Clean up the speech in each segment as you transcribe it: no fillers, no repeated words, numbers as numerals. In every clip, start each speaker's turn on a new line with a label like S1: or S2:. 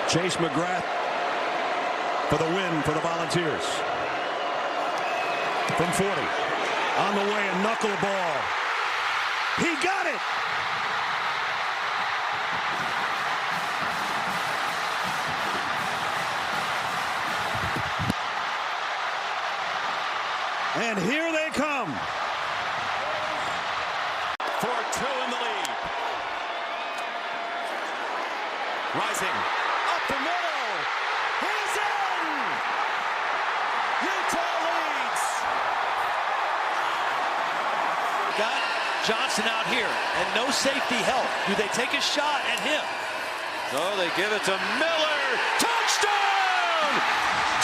S1: Chase McGrath for the win for the Volunteers. From 40. On the way, a knuckleball. He got it! And here they come. 4-2 in the lead. Rising up the middle. He's in! Utah leads.
S2: Got Johnson out here and no safety help. Do they take a shot at him?
S1: So they give it to Miller. Touchdown!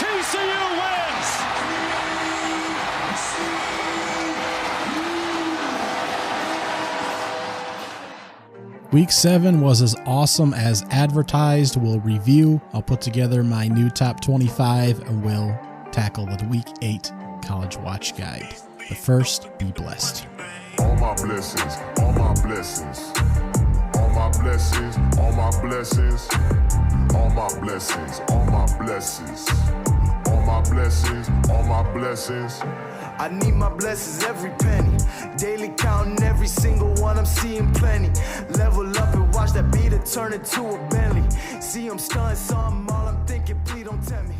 S1: TCU wins!
S3: Week 7 was as awesome as advertised. We'll review. I'll put together my new top 25 and we'll tackle the Week 8 College Watch Guide. But first, be blessed.
S4: All my blessings, all my blessings, all my blessings, all my blessings, all my blessings, all my blessings, all my blessings, all my blessings.
S5: I need my blessings every penny. Daily counting every single one, I'm seeing plenty. Level up and watch that beat it turn into a Bentley. See I'm stunning something, all I'm thinking, please don't tell me.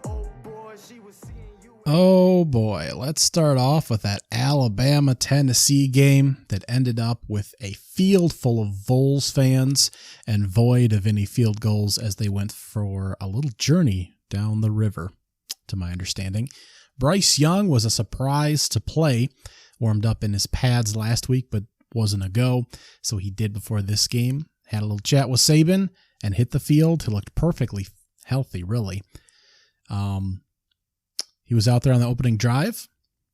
S5: Oh boy, she was seeing you.
S3: Oh boy, let's start off with that Alabama-Tennessee game that ended up with a field full of Vols fans and void of any field goals as they went for a little journey down the river, to my understanding. Bryce Young was a surprise to play, warmed up in his pads last week, but wasn't a go, so he did before this game. Had a little chat with Saban and hit the field. He looked perfectly healthy, really. He was out there on the opening drive,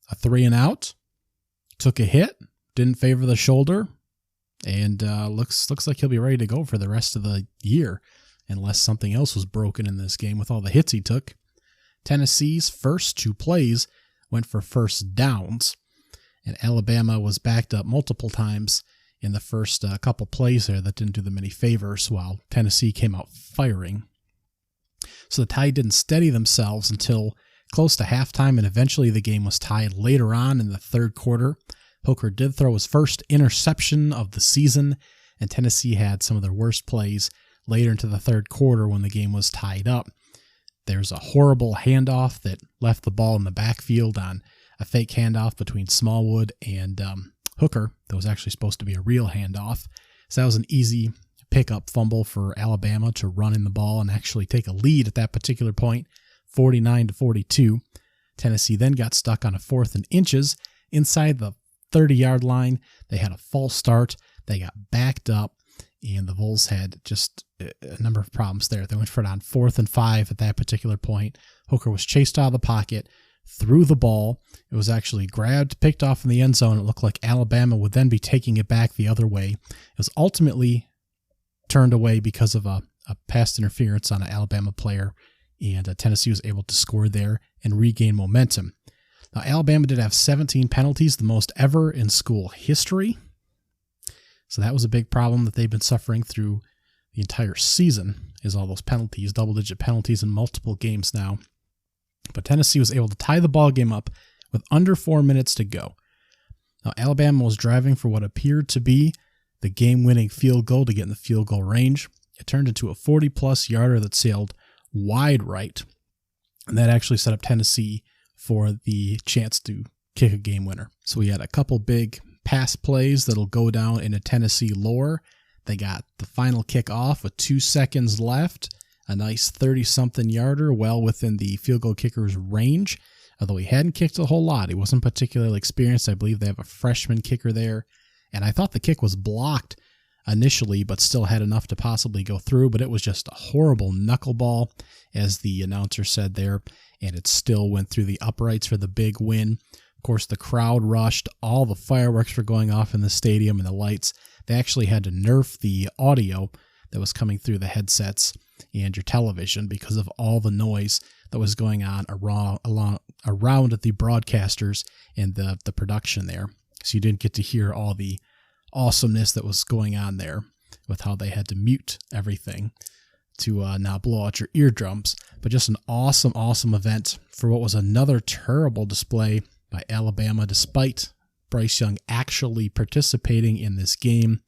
S3: a 3-and-out, took a hit, didn't favor the shoulder, and looks like he'll be ready to go for the rest of the year, unless something else was broken in this game with all the hits he took. Tennessee's first 2 plays went for first downs, and Alabama was backed up multiple times in the first couple plays there that didn't do them any favors, while Tennessee came out firing. So the Tide didn't steady themselves until close to halftime, and eventually the game was tied later on in the third quarter. Hooker did throw his first interception of the season, and Tennessee had some of their worst plays later into the third quarter when the game was tied up. There's a horrible handoff that left the ball in the backfield on a fake handoff between Smallwood and Hooker. That was actually supposed to be a real handoff. So that was an easy pickup fumble for Alabama to run in the ball and actually take a lead at that particular point, 49-42. Tennessee then got stuck on a 4th and inches inside the 30-yard line. They had a false start. They got backed up. And the Vols had just a number of problems there. They went for it on 4th and 5 at that particular point. Hooker was chased out of the pocket, threw the ball. It was actually grabbed, picked off in the end zone. It looked like Alabama would then be taking it back the other way. It was ultimately turned away because of a pass interference on an Alabama player, and Tennessee was able to score there and regain momentum. Now, Alabama did have 17 penalties, the most ever in school history. So that was a big problem that they've been suffering through the entire season, is all those penalties, double-digit penalties in multiple games now. But Tennessee was able to tie the ball game up with under 4 minutes to go. Now, Alabama was driving for what appeared to be the game-winning field goal to get in the field goal range. It turned into a 40-plus yarder that sailed wide right, and that actually set up Tennessee for the chance to kick a game winner. So we had a couple big pass plays that'll go down into Tennessee lore. They got the final kick off with 2 seconds left, a nice 30-something yarder well within the field goal kicker's range, although he hadn't kicked a whole lot. He wasn't particularly experienced. I believe they have a freshman kicker there, and I thought the kick was blocked initially, but still had enough to possibly go through, but it was just a horrible knuckleball, as the announcer said there, and it still went through the uprights for the big win. Of course, the crowd rushed. All the fireworks were going off in the stadium and the lights. They actually had to nerf the audio that was coming through the headsets and your television because of all the noise that was going on around the broadcasters and the production there. So you didn't get to hear all the awesomeness that was going on there with how they had to mute everything to now blow out your eardrums. But just an awesome, awesome event for what was another terrible display by Alabama, despite Bryce Young actually participating in this game.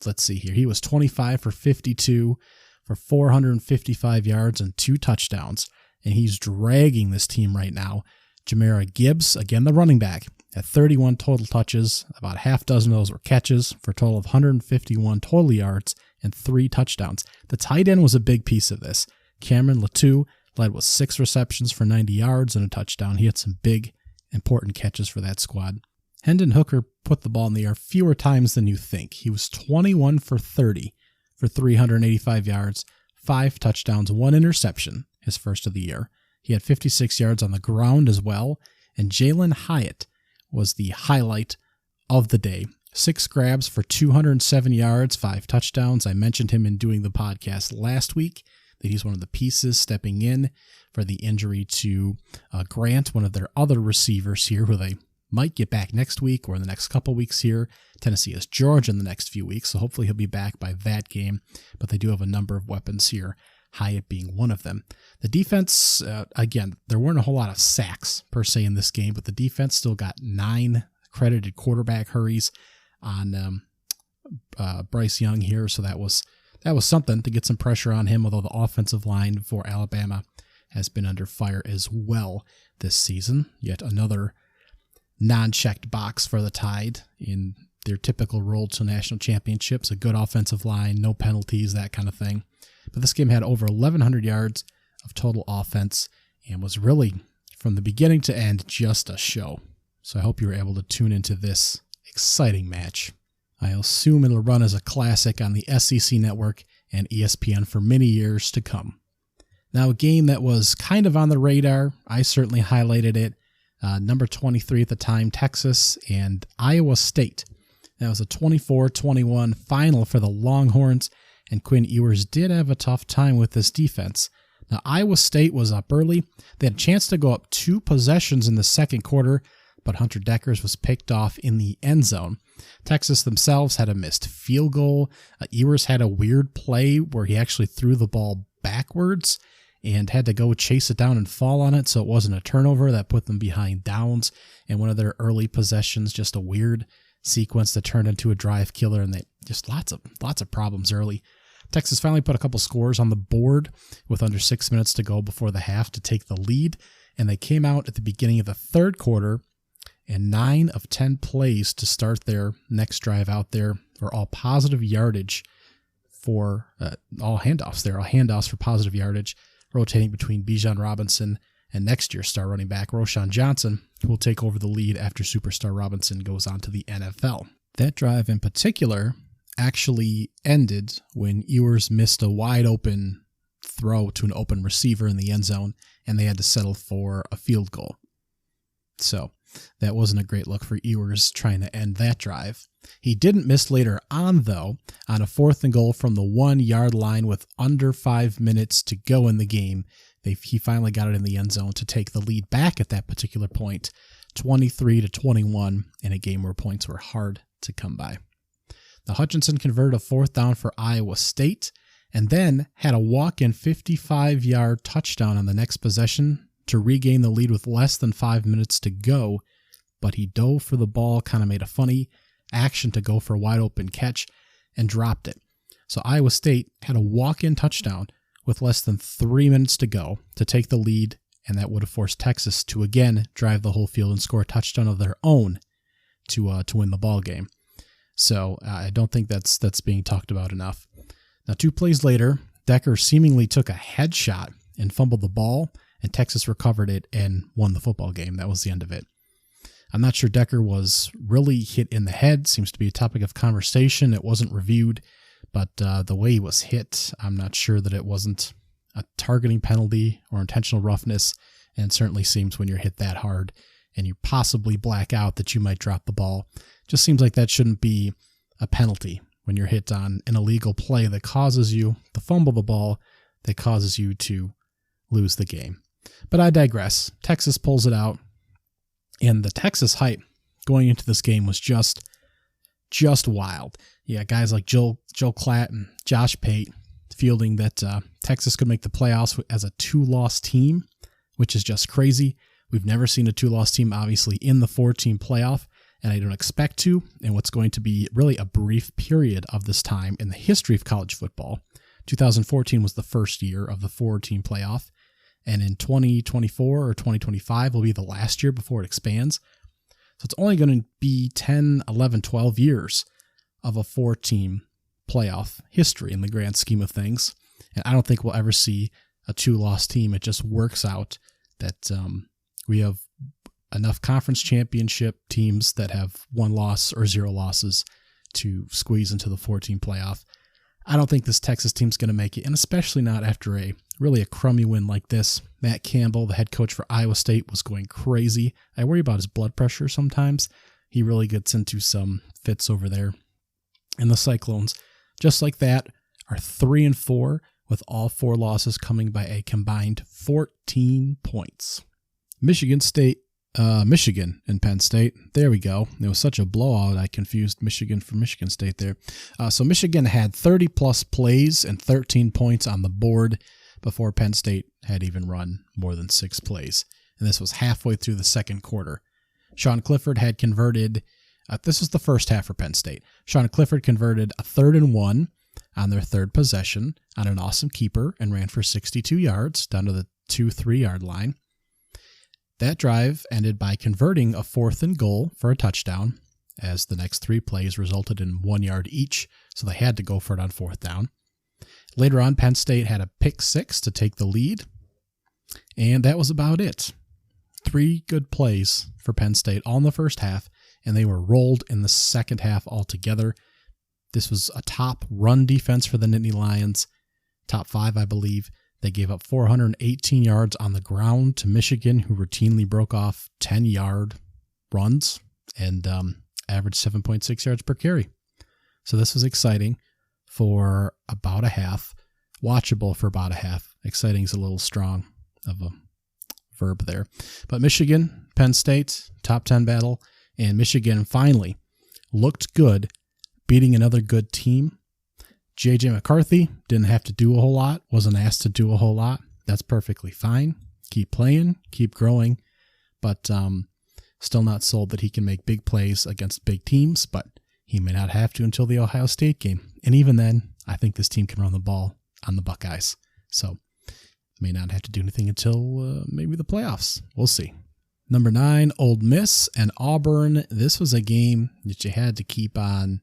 S3: Let's see here. He was 25 for 52 for 455 yards and 2 touchdowns, and he's dragging this team right now. Jahmyr Gibbs, again the running back, had 31 total touches. About half dozen of those were catches for a total of 151 total yards and 3 touchdowns. The tight end was a big piece of this. Cameron Latou led with 6 receptions for 90 yards and a touchdown. He had some big, important catches for that squad. Hendon Hooker put the ball in the air fewer times than you think. He was 21 for 30 for 385 yards, 5 touchdowns, 1 interception, his first of the year. He had 56 yards on the ground as well, and Jalen Hyatt was the highlight of the day. 6 grabs for 207 yards, 5 touchdowns. I mentioned him in doing the podcast last week, that he's one of the pieces stepping in for the injury to Grant, one of their other receivers here, who they might get back next week or in the next couple weeks here. Tennessee has Georgia in the next few weeks, so hopefully he'll be back by that game. But they do have a number of weapons here, Hyatt being one of them. The defense, again, there weren't a whole lot of sacks per se in this game, but the defense still got 9 credited quarterback hurries on Bryce Young here, so that was something to get some pressure on him, although the offensive line for Alabama has been under fire as well this season. Yet another non-checked box for the Tide in their typical road to national championships, a good offensive line, no penalties, that kind of thing. But this game had over 1,100 yards of total offense and was really, from the beginning to end, just a show. So I hope you were able to tune into this exciting match. I assume it'll run as a classic on the SEC Network and ESPN for many years to come. Now, a game that was kind of on the radar, I certainly highlighted it, number 23 at the time, Texas and Iowa State. That was a 24-21 final for the Longhorns, and Quinn Ewers did have a tough time with this defense. Now, Iowa State was up early. They had a chance to go up 2 possessions in the second quarter, but Hunter Dekkers was picked off in the end zone. Texas themselves had a missed field goal. Ewers had a weird play where he actually threw the ball backwards and had to go chase it down and fall on it, so it wasn't a turnover. That put them behind downs, and one of their early possessions, just a weird sequence that turned into a drive killer, and they just lots of problems early. Texas finally put a couple scores on the board with under 6 minutes to go before the half to take the lead, and they came out at the beginning of the third quarter, and 9 of 10 plays to start their next drive out there were all positive yardage for all handoffs. They're all handoffs for positive yardage, rotating between Bijan Robinson and next year's star running back Roschon Johnson, who will take over the lead after superstar Robinson goes on to the NFL. That drive in particular actually ended when Ewers missed a wide open throw to an open receiver in the end zone, and they had to settle for a field goal. So that wasn't a great look for Ewers trying to end that drive. He didn't miss later on, though, on a 4th and goal from the 1-yard line with under 5 minutes to go in the game. He finally got it in the end zone to take the lead back at that particular point, 23-21, in a game where points were hard to come by. Now, Hutchinson converted a 4th down for Iowa State and then had a walk-in 55-yard touchdown on the next possession to regain the lead with less than 5 minutes to go, but he dove for the ball, kind of made a funny action to go for a wide open catch, and dropped it. So Iowa State had a walk-in touchdown with less than 3 minutes to go to take the lead, and that would have forced Texas to again drive the whole field and score a touchdown of their own to win the ball game. So I don't think that's being talked about enough. Now, 2 plays later, Dekkers seemingly took a headshot and fumbled the ball, and Texas recovered it and won the football game. That was the end of it. I'm not sure Dekkers was really hit in the head. Seems to be a topic of conversation. It wasn't reviewed, but the way he was hit, I'm not sure that it wasn't a targeting penalty or intentional roughness, and it certainly seems when you're hit that hard and you possibly black out that you might drop the ball. Just seems like that shouldn't be a penalty when you're hit on an illegal play that causes you to fumble the ball, that causes you to lose the game. But I digress. Texas pulls it out, and the Texas hype going into this game was just wild. Yeah, guys like Joel Klatt and Josh Pate fielding that Texas could make the playoffs as a 2-loss team, which is just crazy. We've never seen a 2-loss team, obviously, in the 4-team playoff, and I don't expect to, in what's going to be really a brief period of this time in the history of college football. 2014 was the first year of the 4-team playoff, and in 2024 or 2025 will be the last year before it expands. So it's only going to be 10, 11, 12 years of a 4-team playoff history in the grand scheme of things. And I don't think we'll ever see a 2-loss team. It just works out that we have enough conference championship teams that have 1 loss or 0 losses to squeeze into the 4-team playoff. I don't think this Texas team's going to make it, and especially not after a crummy win like this. Matt Campbell, the head coach for Iowa State, was going crazy. I worry about his blood pressure sometimes. He really gets into some fits over there. And the Cyclones, just like that, are 3-4, with all 4 losses coming by a combined 14 points. Michigan and Penn State. There we go. It was such a blowout, I confused Michigan for Michigan State there. So Michigan had 30-plus plays and 13 points on the board before Penn State had even run more than 6 plays. And this was halfway through the second quarter. Sean Clifford had converted, this was the first half for Penn State. Sean Clifford converted a 3rd and 1 on their 3rd possession on an awesome keeper and ran for 62 yards down to the 2-3 yard line. That drive ended by converting a 4th and goal for a touchdown, as the next 3 plays resulted in 1 yard each, so they had to go for it on 4th down. Later on, Penn State had a pick 6 to take the lead, and that was about it. 3 good plays for Penn State all in the first half, and they were rolled in the second half altogether. This was a top run defense for the Nittany Lions, top 5, I believe. They gave up 418 yards on the ground to Michigan, who routinely broke off 10-yard runs and averaged 7.6 yards per carry. So this was exciting for about a half, watchable for about a half. Exciting is a little strong of a verb there. But Michigan, Penn State, top 10 battle, and Michigan finally looked good, beating another good team. J.J. McCarthy didn't have to do a whole lot, wasn't asked to do a whole lot. That's perfectly fine. Keep playing, keep growing, but still not sold that he can make big plays against big teams, but he may not have to until the Ohio State game. And even then, I think this team can run the ball on the Buckeyes. So may not have to do anything until maybe the playoffs. We'll see. Number 9, Ole Miss and Auburn. This was a game that you had to keep on,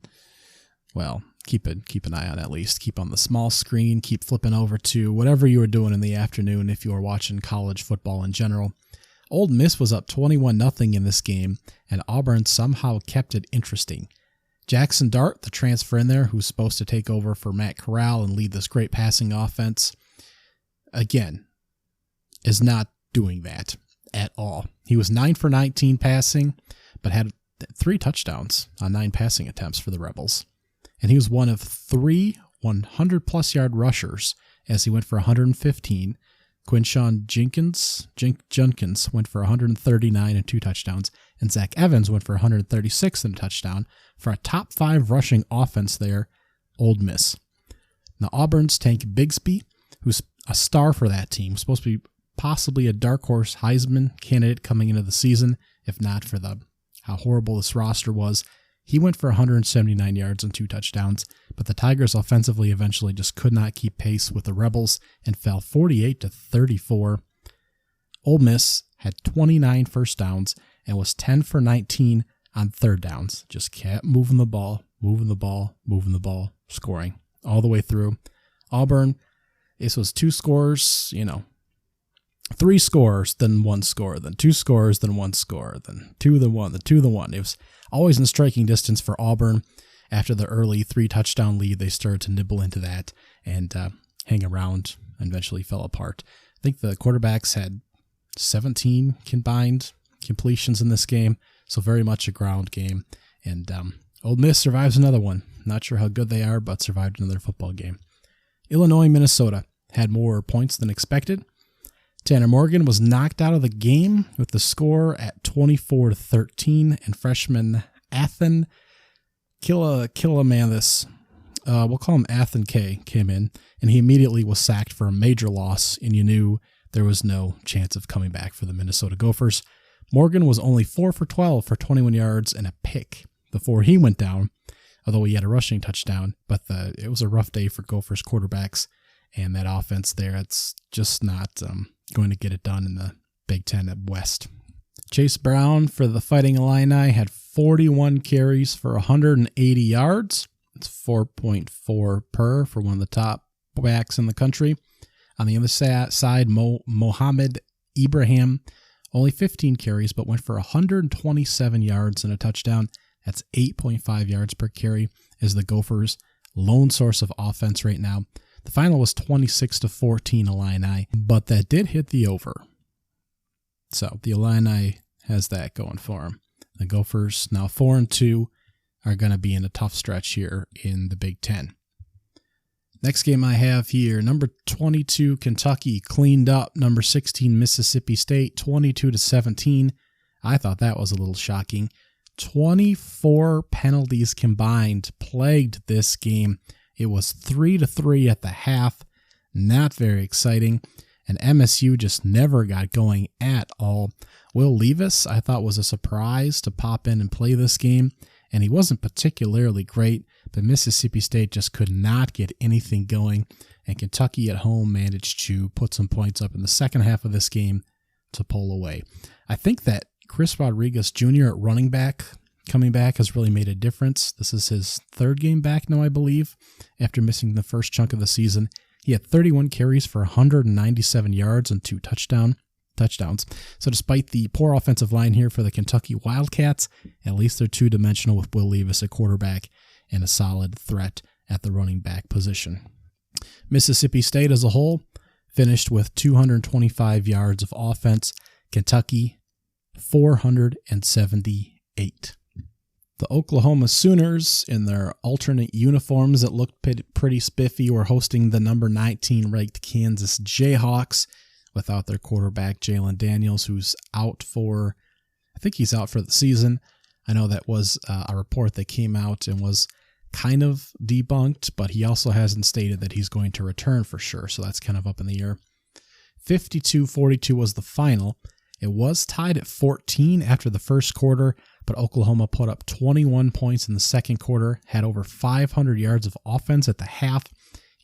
S3: well, keep an eye on at least. Keep on the small screen, keep flipping over to whatever you were doing in the afternoon if you were watching college football in general. Ole Miss was up 21-0 in this game, and Auburn somehow kept it interesting. Jackson Dart, the transfer in there, who's supposed to take over for Matt Corral and lead this great passing offense, again, is not doing that at all. He was 9 for 19 passing, but had 3 touchdowns on 9 passing attempts for the Rebels. And he was one of 3 100-plus yard rushers as he went for 115. Quinshawn Junkins went for 139 and 2 touchdowns, and Zach Evans went for 136 and a touchdown for a top 5 rushing offense there, Ole Miss. Now Auburn's Tank Bigsby, who's a star for that team, supposed to be possibly a dark horse Heisman candidate coming into the season, if not for how horrible this roster was. He went for 179 yards and 2 touchdowns, but the Tigers offensively eventually just could not keep pace with the Rebels and fell 48-34. Ole Miss had 29 first downs and was 10 for 19 on 3rd downs. Just kept moving the ball, scoring all the way through. Auburn, this was 2 scores, 3 scores, then 1 score, then 2 scores, then 1 score, then 2, then 1, then 2, then 1. It was always in striking distance for Auburn. After the early 3-touchdown lead, they started to nibble into that and hang around and eventually fell apart. I think the quarterbacks had 17 combined completions in this game, so very much a ground game. And Ole Miss survives another one. Not sure how good they are, but survived another football game. Illinois, Minnesota had more points than expected. Tanner Morgan was knocked out of the game with the score at 24-13, and freshman Athan Killamanthus we'll call him Athen K, came in, and he immediately was sacked for a major loss, and you knew there was no chance of coming back for the Minnesota Gophers. Morgan was only 4 for 12 for 21 yards and a pick before he went down, although he had a rushing touchdown. But it was a rough day for Gophers quarterbacks, and that offense there, it's just not going to get it done in the Big Ten at West. Chase Brown for the Fighting Illini had 41 carries for 180 yards. It's 4.4 per for one of the top backs in the country. On the other side, Mohamed Ibrahim, only 15 carries, but went for 127 yards and a touchdown. That's 8.5 yards per carry, is the Gophers' lone source of offense right now. The final was 26-14 Illini, but that did hit the over. So the Illini has that going for them. The Gophers, now 4-2, are going to be in a tough stretch here in the Big Ten. Next game I have here, number 22 Kentucky cleaned up number 16 Mississippi State 22-17. I thought that was a little shocking. 24 penalties combined plagued this game. It was 3-3 at the half. Not very exciting. And MSU just never got going at all. Will Levis, I thought, was a surprise to pop in and play this game. And he wasn't particularly great, but Mississippi State just could not get anything going. And Kentucky at home managed to put some points up in the second half of this game to pull away. I think that Chris Rodriguez Jr. at running back coming back has really made a difference. This is his third game back now, I believe, after missing the first chunk of the season. He had 31 carries for 197 yards and 2 touchdowns. So despite the poor offensive line here for the Kentucky Wildcats, at least they're two-dimensional with Will Levis at quarterback and a solid threat at the running back position. Mississippi State as a whole finished with 225 yards of offense. Kentucky, 478. The Oklahoma Sooners, in their alternate uniforms that looked pretty spiffy, were hosting the number 19 ranked Kansas Jayhawks without their quarterback, Jalen Daniels, who's out for, I think he's out for the season. I know that was a report that came out and was kind of debunked, but he also hasn't stated that he's going to return for sure, so that's kind of up in the air. 52-42 was the final. It was tied at 14 after the first quarter, but Oklahoma put up 21 points in the second quarter, had over 500 yards of offense at the half,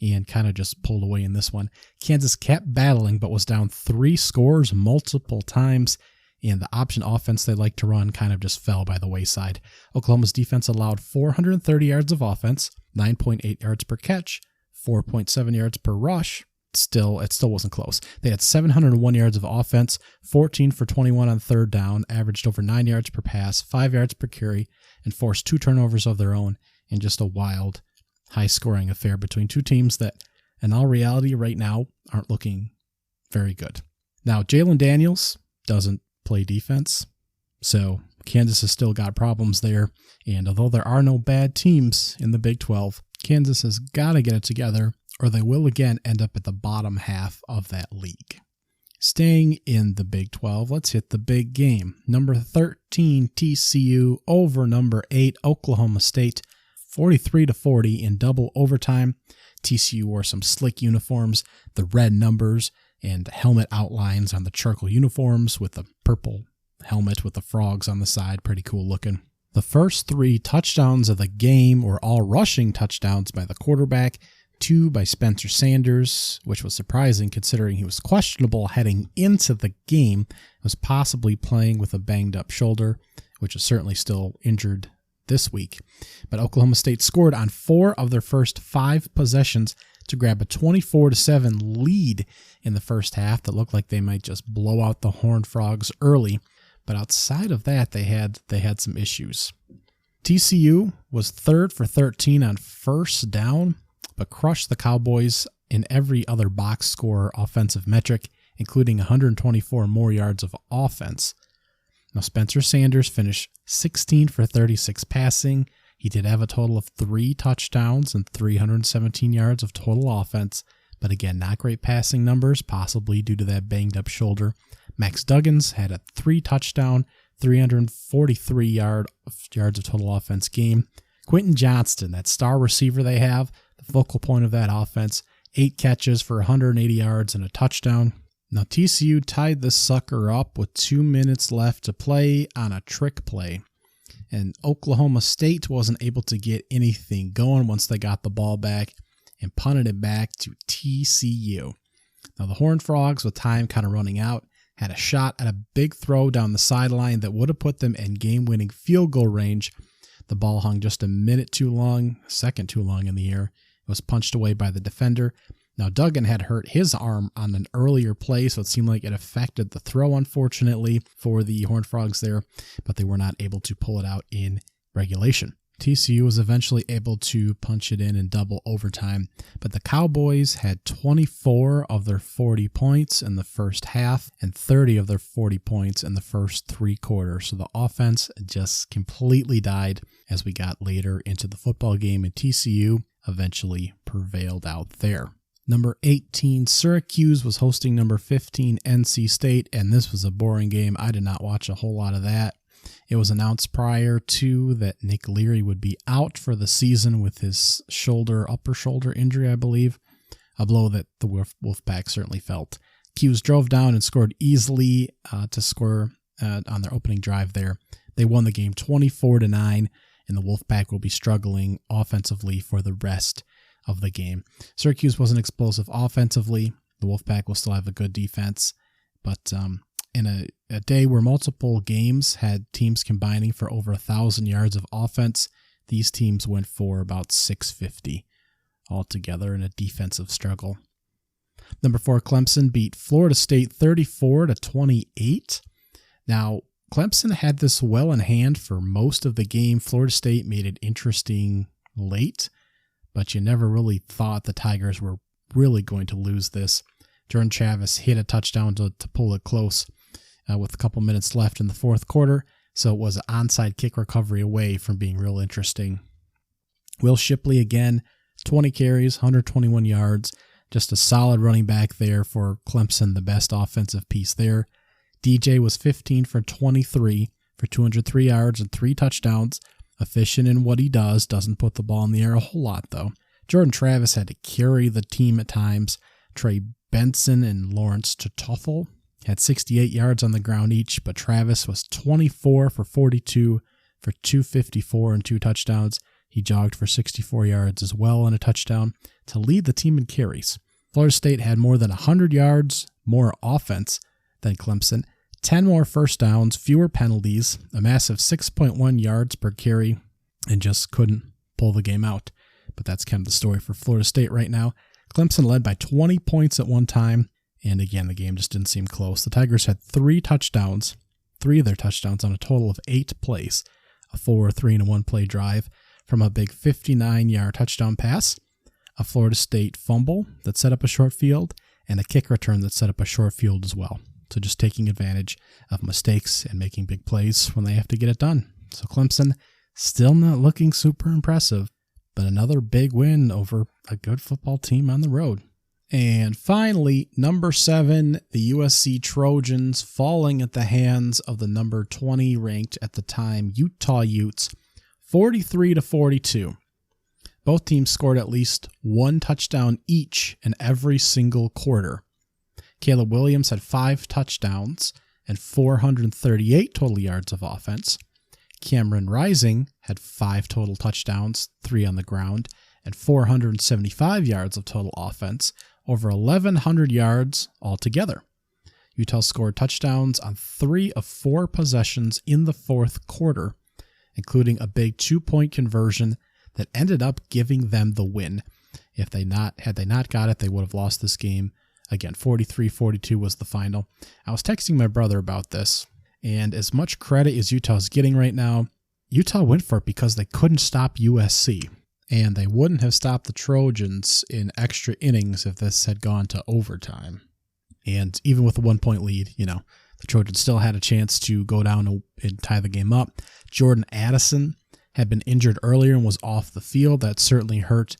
S3: and kind of just pulled away in this one. Kansas kept battling, but was down 3 scores multiple times, and the option offense they like to run kind of just fell by the wayside. Oklahoma's defense allowed 430 yards of offense, 9.8 yards per catch, 4.7 yards per rush. It still wasn't close. They had 701 yards of offense, 14 for 21 on third down, averaged over 9 yards per pass, 5 yards per carry, and forced 2 turnovers of their own in just a wild, high-scoring affair between two teams that, in all reality, right now, aren't looking very good. Now, Jalen Daniels doesn't play defense, so Kansas has still got problems there, and although there are no bad teams in the Big 12, Kansas has got to get it together, or they will again end up at the bottom half of that league. Staying in the Big 12, let's hit the big game. Number 13 TCU over number 8 Oklahoma State, 43-40 in double overtime. TCU wore some slick uniforms, the red numbers and helmet outlines on the charcoal uniforms with the purple helmet with the frogs on the side. Pretty cool looking. The first 3 touchdowns of the game were all rushing touchdowns by the quarterback. 2 by Spencer Sanders, which was surprising considering he was questionable heading into the game. Was possibly playing with a banged up shoulder, which is certainly still injured this week. But Oklahoma State scored on 4 of their first 5 possessions to grab a 24-7 lead in the first half that looked like they might just blow out the Horned Frogs early. But outside of that, they had some issues. TCU was 3rd for 13 on first down, but crushed the Cowboys in every other box score offensive metric, including 124 more yards of offense. Now, Spencer Sanders finished 16 for 36 passing. He did have a total of 3 touchdowns and 317 yards of total offense, but again, not great passing numbers, possibly due to that banged up shoulder. Max Duggins had a 3 touchdown, 343 yards of total offense game. Quentin Johnston, that star receiver they have, the focal point of that offense, 8 catches for 180 yards and a touchdown. Now TCU tied this sucker up with 2 minutes left to play on a trick play. And Oklahoma State wasn't able to get anything going once they got the ball back and punted it back to TCU. Now the Horned Frogs, with time kind of running out, had a shot at a big throw down the sideline that would have put them in game-winning field goal range. The ball hung just a minute too long, a second too long in the air. It was punched away by the defender. Now Duggan had hurt his arm on an earlier play, so it seemed like it affected the throw, unfortunately, for the Horned Frogs there, but they were not able to pull it out in regulation. TCU was eventually able to punch it in double overtime, but the Cowboys had 24 of their 40 points in the first half and 30 of their 40 points in the first 3 quarters. So the offense just completely died as we got later into the football game, and TCU eventually prevailed out there. Number 18, Syracuse was hosting number 15, NC State, and this was a boring game. I did not watch a whole lot of that. It was announced prior to that Nick Leary would be out for the season with his upper shoulder injury, I believe, a blow that the Wolfpack certainly felt. Cuse drove down and scored easily to score on their opening drive there. They won the game 24-9, and the Wolfpack will be struggling offensively for the rest of the game. Syracuse wasn't explosive offensively. The Wolfpack will still have a good defense, but in a day where multiple games had teams combining for over 1,000 yards of offense, these teams went for about 650 altogether in a defensive struggle. Number 4, Clemson beat Florida State 34-28. Now, Clemson had this well in hand for most of the game. Florida State made it interesting late, but you never really thought the Tigers were really going to lose this. Jordan Travis hit a touchdown to pull it close with a couple minutes left in the fourth quarter, so it was an onside kick recovery away from being real interesting. Will Shipley again, 20 carries, 121 yards, just a solid running back there for Clemson, the best offensive piece there. DJ was 15 for 23 for 203 yards and 3 touchdowns. Efficient in what he does, doesn't put the ball in the air a whole lot though. Jordan Travis had to carry the team at times. Trey Benson and Lawrence Totoffel had 68 yards on the ground each, but Travis was 24 for 42 for 254 and 2 touchdowns. He jogged for 64 yards as well and a touchdown to lead the team in carries. Florida State had more than 100 yards more offense than Clemson, 10 more first downs, fewer penalties, a massive 6.1 yards per carry, and just couldn't pull the game out. But that's kind of the story for Florida State right now. Clemson led by 20 points at one time, and again, the game just didn't seem close. The Tigers had 3 touchdowns, 3 of their touchdowns on a total of 8 plays, a 4, 3, and a 1 play drive from a big 59-yard touchdown pass, a Florida State fumble that set up a short field, and a kick return that set up a short field as well. So just taking advantage of mistakes and making big plays when they have to get it done. So Clemson still not looking super impressive, but another big win over a good football team on the road. And finally, number 7, the USC Trojans falling at the hands of the number 20 ranked at the time Utah Utes, 43-42. Both teams scored at least 1 touchdown each in every single quarter. Caleb Williams had 5 touchdowns and 438 total yards of offense. Cameron Rising had 5 total touchdowns, 3 on the ground, and 475 yards of total offense, over 1,100 yards altogether. Utah scored touchdowns on 3 of 4 possessions in the fourth quarter, including a big 2-point conversion that ended up giving them the win. Had they not got it, they would have lost this game. Again, 43-42 was the final. I was texting my brother about this, and as much credit as Utah's getting right now, Utah went for it because they couldn't stop USC, and they wouldn't have stopped the Trojans in extra innings if this had gone to overtime. And even with a 1-point lead, the Trojans still had a chance to go down and tie the game up. Jordan Addison had been injured earlier and was off the field. That certainly hurt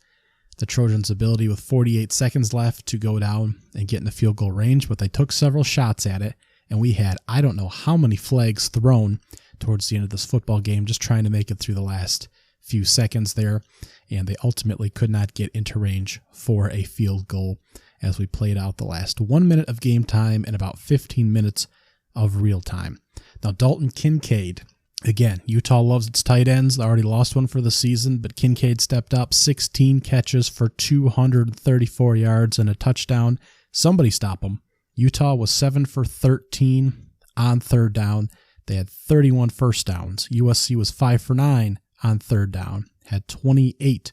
S3: the Trojans' ability with 48 seconds left to go down and get in the field goal range, but they took several shots at it, and we had I don't know how many flags thrown towards the end of this football game just trying to make it through the last few seconds there, and they ultimately could not get into range for a field goal as we played out the last 1 minute of game time and about 15 minutes of real time. Now, Dalton Kincaid, again, Utah loves its tight ends. They already lost one for the season, but Kincaid stepped up, 16 catches for 234 yards and a touchdown. Somebody stop him. Utah was 7 for 13 on third down. They had 31 first downs. USC was 5 for 9 on third down, had 28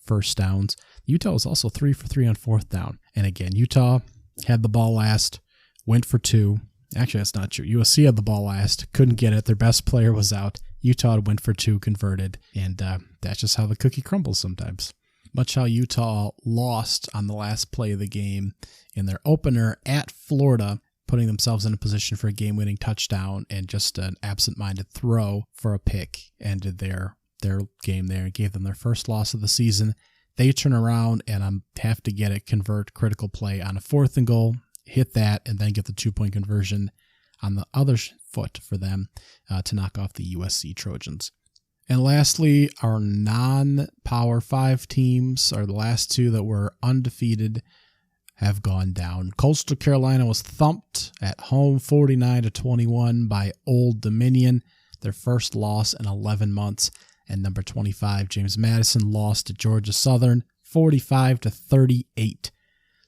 S3: first downs. Utah was also 3 for 3 on fourth down. And again, Utah had the ball last, went for 2. Actually, that's not true. USC had the ball last, couldn't get it. Their best player was out. Utah went for 2, converted, and that's just how the cookie crumbles sometimes. Much how Utah lost on the last play of the game in their opener at Florida, putting themselves in a position for a game-winning touchdown, and just an absent-minded throw for a pick ended their game there and gave them their first loss of the season. They turn around and have to get it, convert critical play on a 4th and goal, hit that, and then get the 2-point conversion on the other foot for them to knock off the USC Trojans. And lastly, our non-Power 5 teams, are the last 2 that were undefeated, have gone down. Coastal Carolina was thumped at home 49-21 by Old Dominion, their first loss in 11 months. And number 25, James Madison, lost to Georgia Southern 45-38.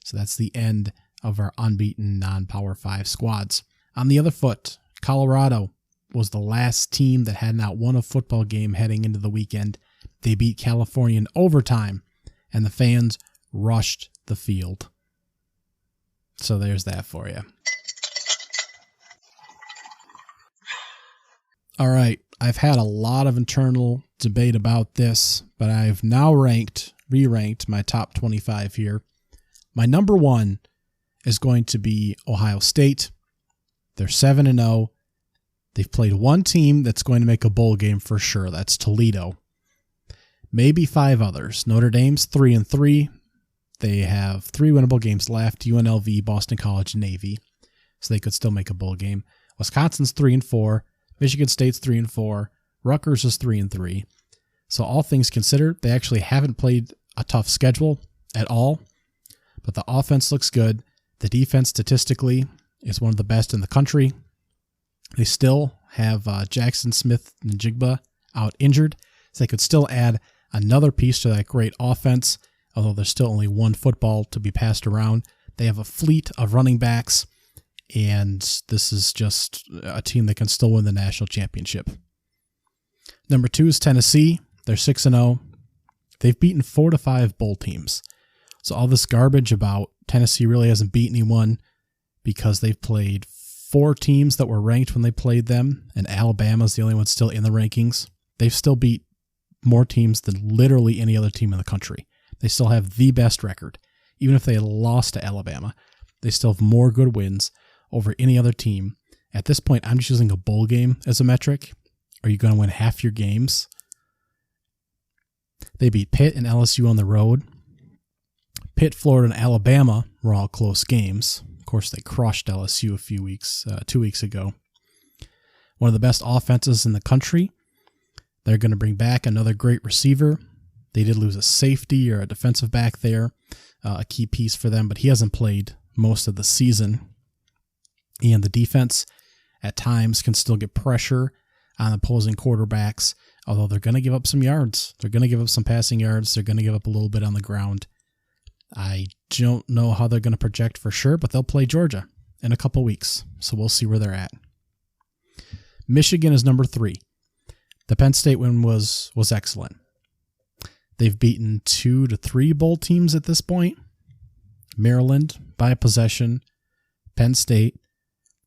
S3: So that's the end of our unbeaten non-Power 5 squads. On the other foot, Colorado was the last team that had not won a football game heading into the weekend. They beat California in overtime, and the fans rushed the field. So there's that for you. All right, I've had a lot of internal debate about this, but I've now re-ranked my top 25 here. My number 1 is going to be Ohio State. They're 7-0. They've played one team that's going to make a bowl game for sure. That's Toledo. Maybe 5 others. Notre Dame's 3-3. They have 3 winnable games left: UNLV, Boston College, Navy. So they could still make a bowl game. Wisconsin's 3-4. Michigan State's 3-4. Rutgers is 3-3. So all things considered, they actually haven't played a tough schedule at all. But the offense looks good. The defense statistically is one of the best in the country. They still have Jackson Smith-Njigba out injured, so they could still add another piece to that great offense, although there's still only one football to be passed around. They have a fleet of running backs, and this is just a team that can still win the national championship. Number 2 is Tennessee. They're 6-0. They've beaten 4 to 5 bowl teams. So all this garbage about Tennessee really hasn't beat anyone because they've played 4 teams that were ranked when they played them, and Alabama's the only one still in the rankings. They've still beat more teams than literally any other team in the country. They still have the best record. Even if they had lost to Alabama, they still have more good wins over any other team. At this point, I'm just using a bowl game as a metric. Are you going to win half your games? They beat Pitt and LSU on the road. Pitt, Florida, and Alabama were all close games. Of course, they crushed LSU 2 weeks ago. One of the best offenses in the country. They're going to bring back another great receiver. They did lose a safety or a defensive back there, a key piece for them, but he hasn't played most of the season. And the defense at times can still get pressure on opposing quarterbacks, although they're going to give up some yards. They're going to give up some passing yards. They're going to give up a little bit on the ground. I don't know how they're going to project for sure, but they'll play Georgia in a couple weeks, so we'll see where they're at. Michigan is number 3. The Penn State win was excellent. They've beaten 2 to 3 bowl teams at this point. Maryland by a possession. Penn State.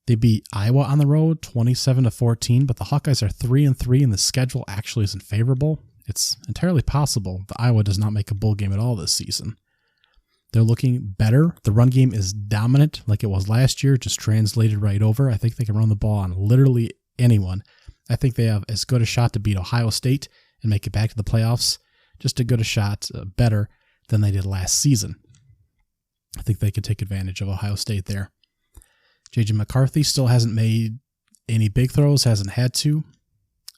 S3: They beat Iowa on the road 27-14, but the Hawkeyes are 3-3 and the schedule actually isn't favorable. It's entirely possible that Iowa does not make a bowl game at all this season. They're looking better. The run game is dominant like it was last year, just translated right over. I think they can run the ball on literally anyone. I think they have as good a shot to beat Ohio State and make it back to the playoffs, just as good a shot, better than they did last season. I think they could take advantage of Ohio State there. J.J. McCarthy still hasn't made any big throws, hasn't had to,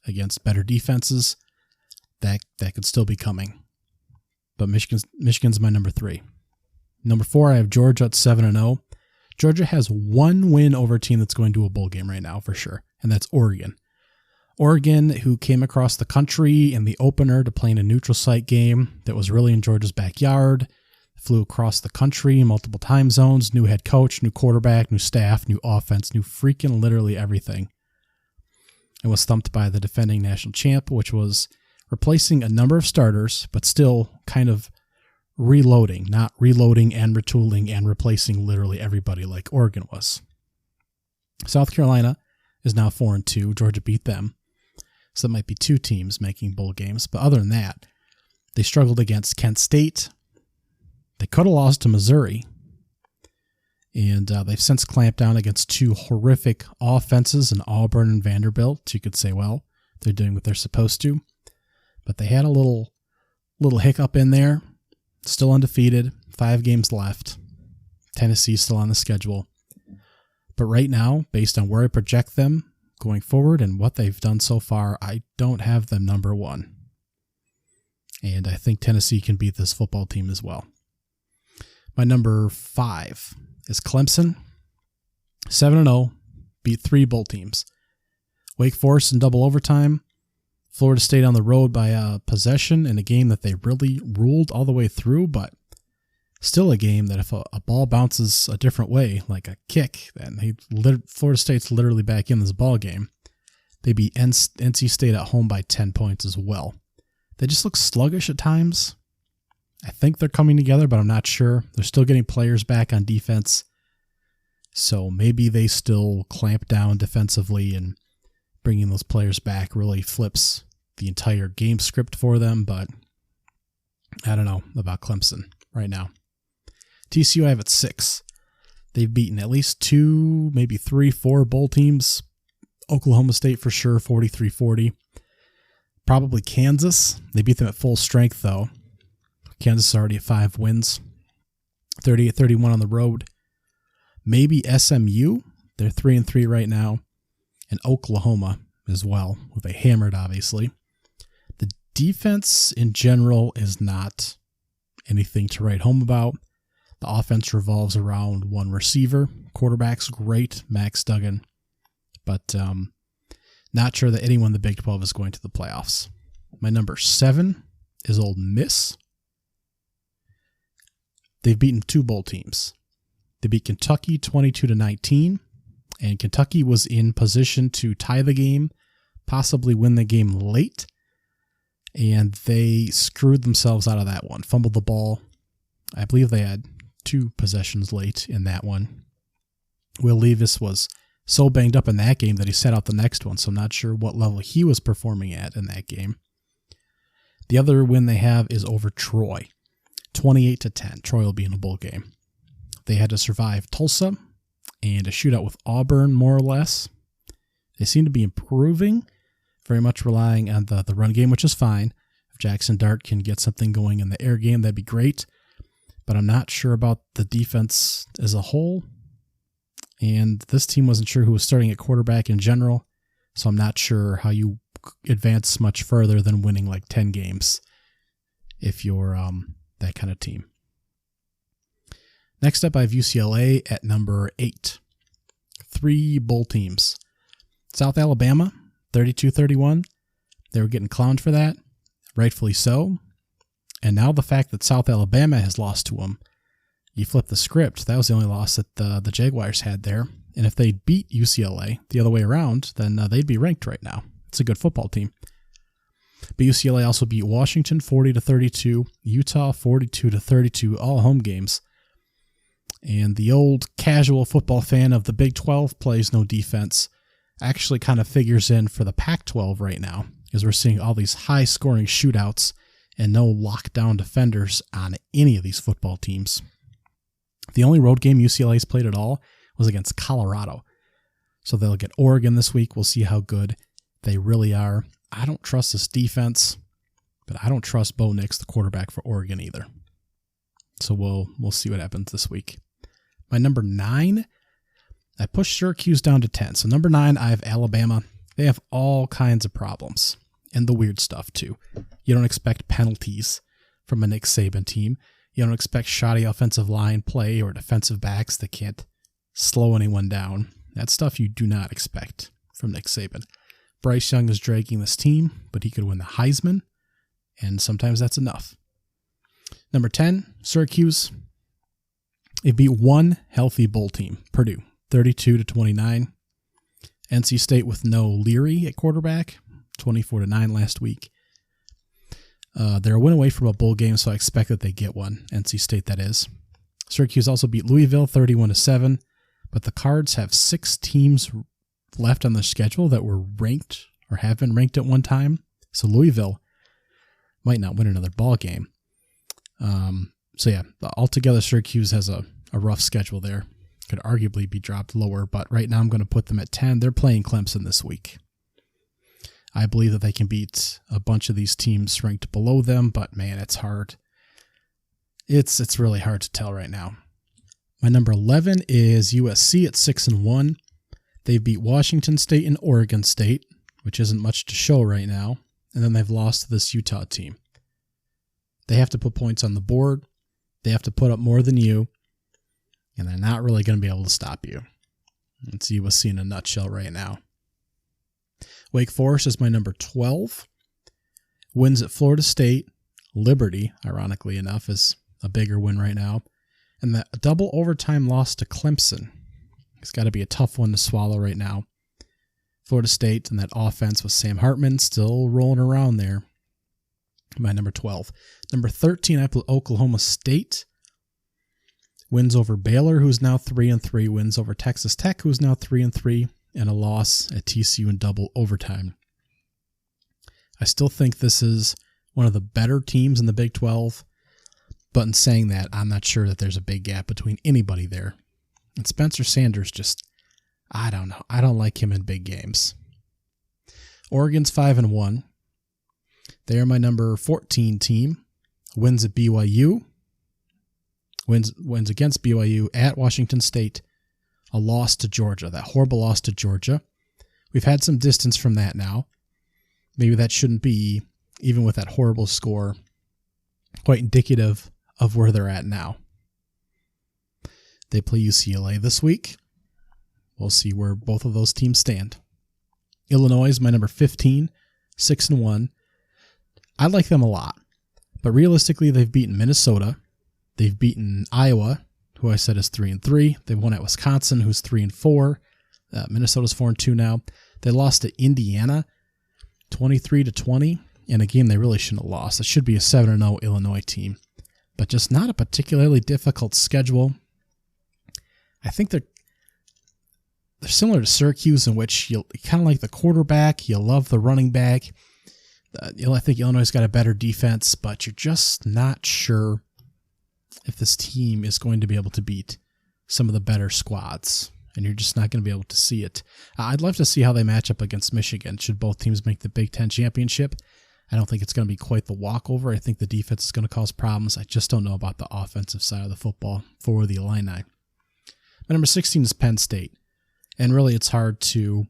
S3: against better defenses. that could still be coming. But Michigan's my number 3. Number 4, I have Georgia at 7-0. Georgia has one win over a team that's going to a bowl game right now for sure, and that's Oregon. Oregon, who came across the country in the opener to play in a neutral site game that was really in Georgia's backyard, flew across the country, multiple time zones, new head coach, new quarterback, new staff, new offense, new freaking literally everything. And was thumped by the defending national champ, which was replacing a number of starters, but still kind of reloading, not reloading and retooling and replacing literally everybody like Oregon was. South Carolina is now 4-2. Georgia beat them. So that might be 2 teams making bowl games. But other than that, they struggled against Kent State. They could have lost to Missouri. And they've since clamped down against 2 horrific offenses in Auburn and Vanderbilt. You could say, well, they're doing what they're supposed to. But they had a little hiccup in there. Still undefeated. 5 games left. Tennessee's still on the schedule. But right now, based on where I project them going forward and what they've done so far, I don't have them number 1. And I think Tennessee can beat this football team as well. My number 5 is Clemson. 7-0, beat 3 bowl teams. Wake Forest in double overtime. Florida State on the road by a possession in a game that they really ruled all the way through, but still a game that if a ball bounces a different way, like a kick, then Florida State's literally back in this ball game. They beat NC State at home by 10 points as well. They just look sluggish at times. I think they're coming together, but I'm not sure. They're still getting players back on defense. So maybe they still clamp down defensively, and bringing those players back really flips the entire game script for them. But I don't know about Clemson right now. TCU I have at 6. They've beaten at least 2, maybe 3, 4 bowl teams. Oklahoma State for sure, 43-40. Probably Kansas. They beat them at full strength, though. Kansas is already at 5 wins. 38-31 on the road. Maybe SMU. They're 3-3 right now. And Oklahoma as well, who they hammered, obviously. The defense in general is not anything to write home about. The offense revolves around one receiver. Quarterback's great, Max Duggan. But not sure that anyone in the Big 12 is going to the playoffs. My number 7 is Ole Miss. They've beaten 2 bowl teams. They beat Kentucky 22-19, and Kentucky was in position to tie the game, possibly win the game late, and they screwed themselves out of that one. Fumbled the ball. I believe they had 2 possessions late in that one. Will Levis was so banged up in that game that he sat out the next one, so I'm not sure what level he was performing at in that game. The other win they have is over Troy, 28-10. Troy will be in a bowl game. They had to survive Tulsa and a shootout with Auburn, more or less. They seem to be improving, very much relying on the run game, which is fine. If Jackson Dart can get something going in the air game, that'd be great. But I'm not sure about the defense as a whole. And this team wasn't sure who was starting at quarterback in general. So I'm not sure how you advance much further than winning like 10 games if you're that kind of team. Next up, I have UCLA at number 8. 3 bowl teams. South Alabama, 32-31. They were getting clowned for that, rightfully so. And now the fact that South Alabama has lost to them, you flip the script. That was the only loss that the Jaguars had there. And if they beat UCLA the other way around, then they'd be ranked right now. It's a good football team. But UCLA also beat Washington 40-32, Utah 42-32, all home games. And the old casual football fan of the Big 12 plays no defense actually kind of figures in for the Pac-12 right now, as we're seeing all these high-scoring shootouts and no lockdown defenders on any of these football teams. The only road game UCLA's played at all was against Colorado. So they'll get Oregon this week. We'll see how good they really are. I don't trust this defense, but I don't trust Bo Nix, the quarterback for Oregon, either. So we'll see what happens this week. My number 9, I pushed Syracuse down to 10. So number 9, I have Alabama. They have all kinds of problems. and the weird stuff too. You don't expect penalties from a Nick Saban team. You don't expect shoddy offensive line play or defensive backs that can't slow anyone down. That's stuff you do not expect from Nick Saban. Bryce Young is dragging this team, but he could win the Heisman, and sometimes that's enough. Number 10, Syracuse. They beat one healthy bowl team, Purdue, 32-29. NC State with no Leary at quarterback, 24-9 last week. They're a win away from a bowl game, so I expect that they get one. NC State, that is. Syracuse also beat Louisville 31-7, but the Cards have 6 teams left on the schedule that were ranked or have been ranked at one time. So Louisville might not win another ball game. So yeah, altogether Syracuse has a rough schedule there. Could arguably be dropped lower, but right now I'm going to put them at 10. They're playing Clemson this week. I believe that they can beat a bunch of these teams ranked below them, but man, it's hard. It's really hard to tell right now. My number 11 is USC at 6-1. They've beat Washington State and Oregon State, which isn't much to show right now, and then they've lost to this Utah team. They have to put points on the board. They have to put up more than you, and they're not really going to be able to stop you. It's USC in a nutshell right now. Wake Forest is my number 12. Wins at Florida State. Liberty, ironically enough, is a bigger win right now. And that double overtime loss to Clemson. It's got to be a tough one to swallow right now. Florida State and that offense with Sam Hartman still rolling around there. My number 12. Number 13, I put Oklahoma State. Wins over Baylor, who's now 3-3. Wins over Texas Tech, who's now 3-3. And a loss at TCU in double overtime. I still think this is one of the better teams in the Big 12. But in saying that, I'm not sure that there's a big gap between anybody there. And Spencer Sanders just, I don't know. I don't like him in big games. Oregon's 5-1. They are my number 14 team. Wins at BYU. Wins against BYU at Washington State. A loss to Georgia, that horrible loss to Georgia. We've had some distance from that now. Maybe that shouldn't be, even with that horrible score, quite indicative of where they're at now. They play UCLA this week. We'll see where both of those teams stand. Illinois is my number 15, 6-1. I like them a lot, but realistically, they've beaten Minnesota. They've beaten Iowa, who I said is 3-3. They won at Wisconsin, who's 3-4. Minnesota's 4-2 now. They lost to Indiana, 23-20, in a game they really shouldn't have lost. It should be a 7-0 Illinois team, but just not a particularly difficult schedule. I think they're similar to Syracuse, in which you kind of like the quarterback, you love the running back. I think Illinois got a better defense, but you're just not sure if this team is going to be able to beat some of the better squads, and you're just not going to be able to see it. I'd love to see how they match up against Michigan. Should both teams make the Big Ten championship? I don't think it's going to be quite the walkover. I think the defense is going to cause problems. I just don't know about the offensive side of the football for the Illini. My number 16 is Penn State, and really it's hard to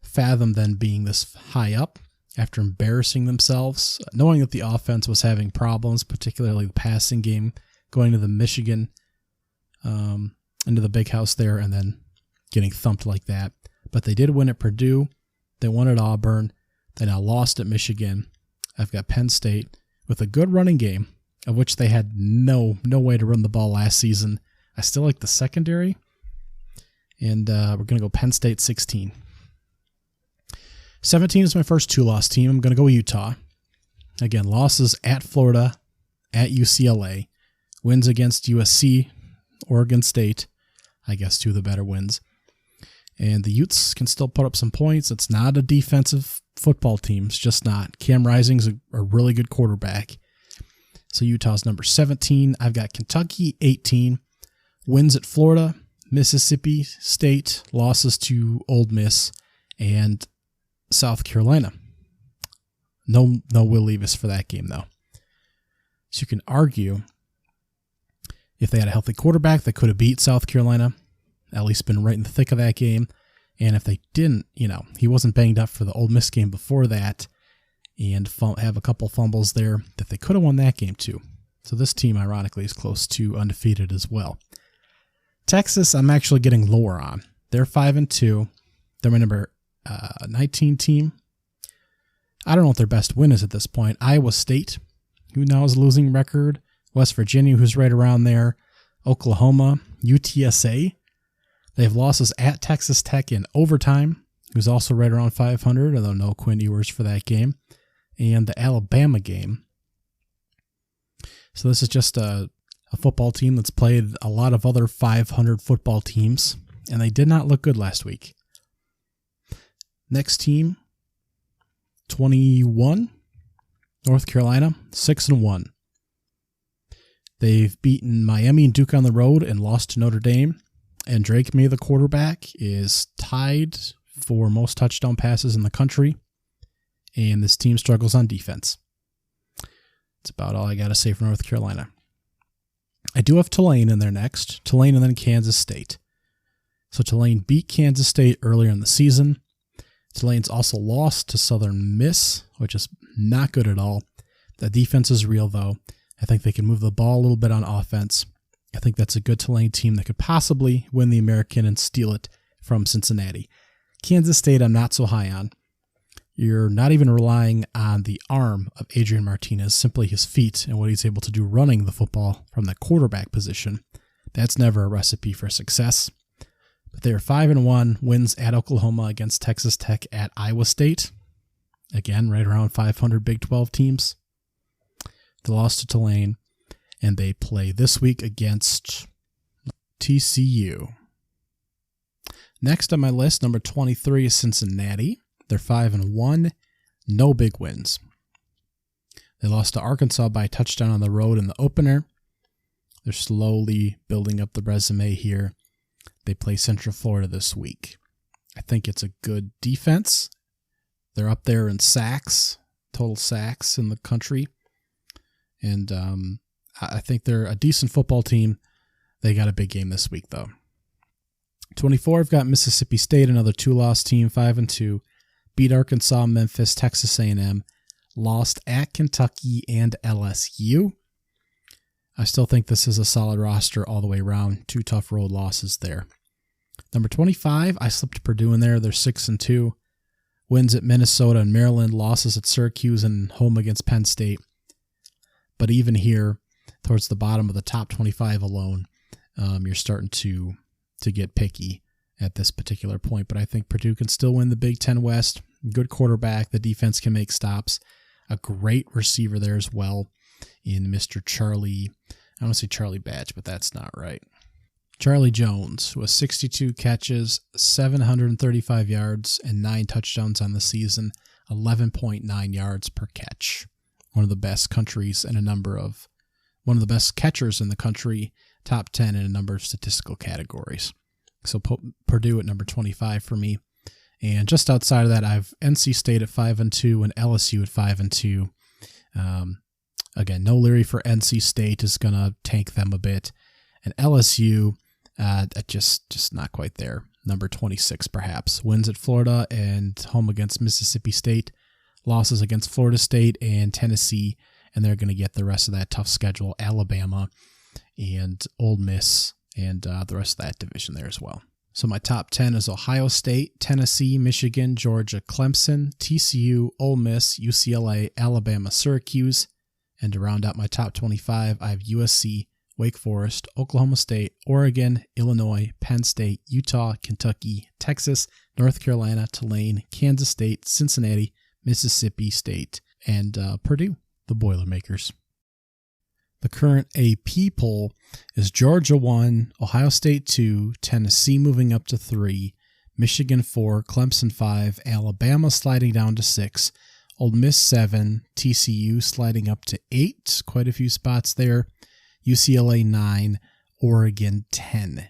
S3: fathom them being this high up after embarrassing themselves, knowing that the offense was having problems, particularly the passing game, going to the Michigan, into the big house there, and then getting thumped like that. But they did win at Purdue. They won at Auburn. They now lost at Michigan. I've got Penn State with a good running game, of which they had no way to run the ball last season. I still like the secondary. And we're going to go Penn State 16. 17 is my first 2-loss team. I'm going to go Utah. Again, losses at Florida, at UCLA. Wins against USC, Oregon State. I guess 2 of the better wins. And the Utes can still put up some points. It's not a defensive football team. It's just not. Cam Rising's a really good quarterback. So Utah's number 17. I've got Kentucky, 18. Wins at Florida, Mississippi State. Losses to Ole Miss and South Carolina. No Will Levis for that game, though. So you can argue if they had a healthy quarterback, they could have beat South Carolina, at least been right in the thick of that game. And if they didn't, he wasn't banged up for the Ole Miss game before that, and have a couple fumbles there that they could have won that game too. So this team, ironically, is close to undefeated as well. Texas, I'm actually getting lower on. They're 5-2. They're my number 19 team. I don't know what their best win is at this point. Iowa State, who now has a losing record. West Virginia, who's right around there. Oklahoma, UTSA. They have losses at Texas Tech in overtime, who's also right around 500, although no Quinn Ewers for that game. And the Alabama game. So this is just a football team that's played a lot of other 500 football teams, and they did not look good last week. Next team, 21, North Carolina, 6-1. They've beaten Miami and Duke on the road and lost to Notre Dame. And Drake May, the quarterback, is tied for most touchdown passes in the country. And this team struggles on defense. That's about all I got to say for North Carolina. I do have Tulane in there next. Tulane and then Kansas State. So Tulane beat Kansas State earlier in the season. Tulane's also lost to Southern Miss, which is not good at all. The defense is real, though. I think they can move the ball a little bit on offense. I think that's a good Tulane team that could possibly win the American and steal it from Cincinnati. Kansas State, I'm not so high on. You're not even relying on the arm of Adrian Martinez, simply his feet and what he's able to do running the football from the quarterback position. That's never a recipe for success. But they are 5-1, wins at Oklahoma, against Texas Tech, at Iowa State. Again, right around 500 Big 12 teams. They lost to Tulane, and they play this week against TCU. Next on my list, number 23 is Cincinnati. They're 5-1, no big wins. They lost to Arkansas by a touchdown on the road in the opener. They're slowly building up the resume here. They play Central Florida this week. I think it's a good defense. They're up there in sacks, total sacks in the country. And I think they're a decent football team. They got a big game this week, though. 24, I've got Mississippi State, another two-loss team, 5-2. Beat Arkansas, Memphis, Texas A&M. Lost at Kentucky and LSU. I still think this is a solid roster all the way around. 2 tough road losses there. Number 25, I slipped Purdue in there. They're 6-2. Wins at Minnesota and Maryland. Losses at Syracuse and home against Penn State. But even here, towards the bottom of the top 25 alone, you're starting to get picky at this particular point. But I think Purdue can still win the Big Ten West. Good quarterback. The defense can make stops. A great receiver there as well in Mr. Charlie. I want to say Charlie Batch, but that's not right. Charlie Jones, who has 62 catches, 735 yards, and 9 touchdowns on the season, 11.9 yards per catch. One of the best countries in one of the best catchers in the country, top 10 in a number of statistical categories. So Purdue at number 25 for me. And just outside of that, I have NC State at 5-2 and LSU at 5-2. Again, no Leary for NC State is going to tank them a bit. And LSU, just not quite there. Number 26, perhaps. Wins at Florida and home against Mississippi State. Losses against Florida State and Tennessee. And they're going to get the rest of that tough schedule. Alabama and Ole Miss and the rest of that division there as well. So my top 10 is Ohio State, Tennessee, Michigan, Georgia, Clemson, TCU, Ole Miss, UCLA, Alabama, Syracuse. And to round out my top 25, I have USC, Wake Forest, Oklahoma State, Oregon, Illinois, Penn State, Utah, Kentucky, Texas, North Carolina, Tulane, Kansas State, Cincinnati, Mississippi State, and Purdue, the Boilermakers. The current AP poll is Georgia 1, Ohio State 2, Tennessee moving up to 3, Michigan 4, Clemson 5, Alabama sliding down to 6, Ole Miss 7, TCU sliding up to 8, quite a few spots there, UCLA 9, Oregon 10.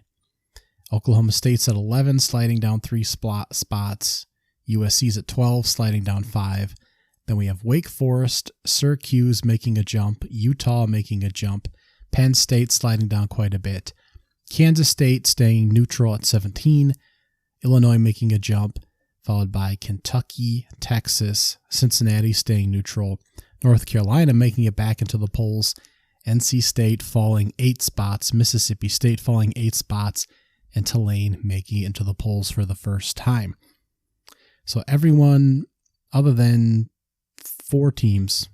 S3: Oklahoma State's at 11, sliding down 3 spots, USC's at 12, sliding down 5. Then we have Wake Forest, Syracuse making a jump, Utah making a jump, Penn State sliding down quite a bit, Kansas State staying neutral at 17, Illinois making a jump, followed by Kentucky, Texas, Cincinnati staying neutral, North Carolina making it back into the polls, NC State falling 8 spots, Mississippi State falling 8 spots, and Tulane making it into the polls for the first time. So everyone other than 4 teams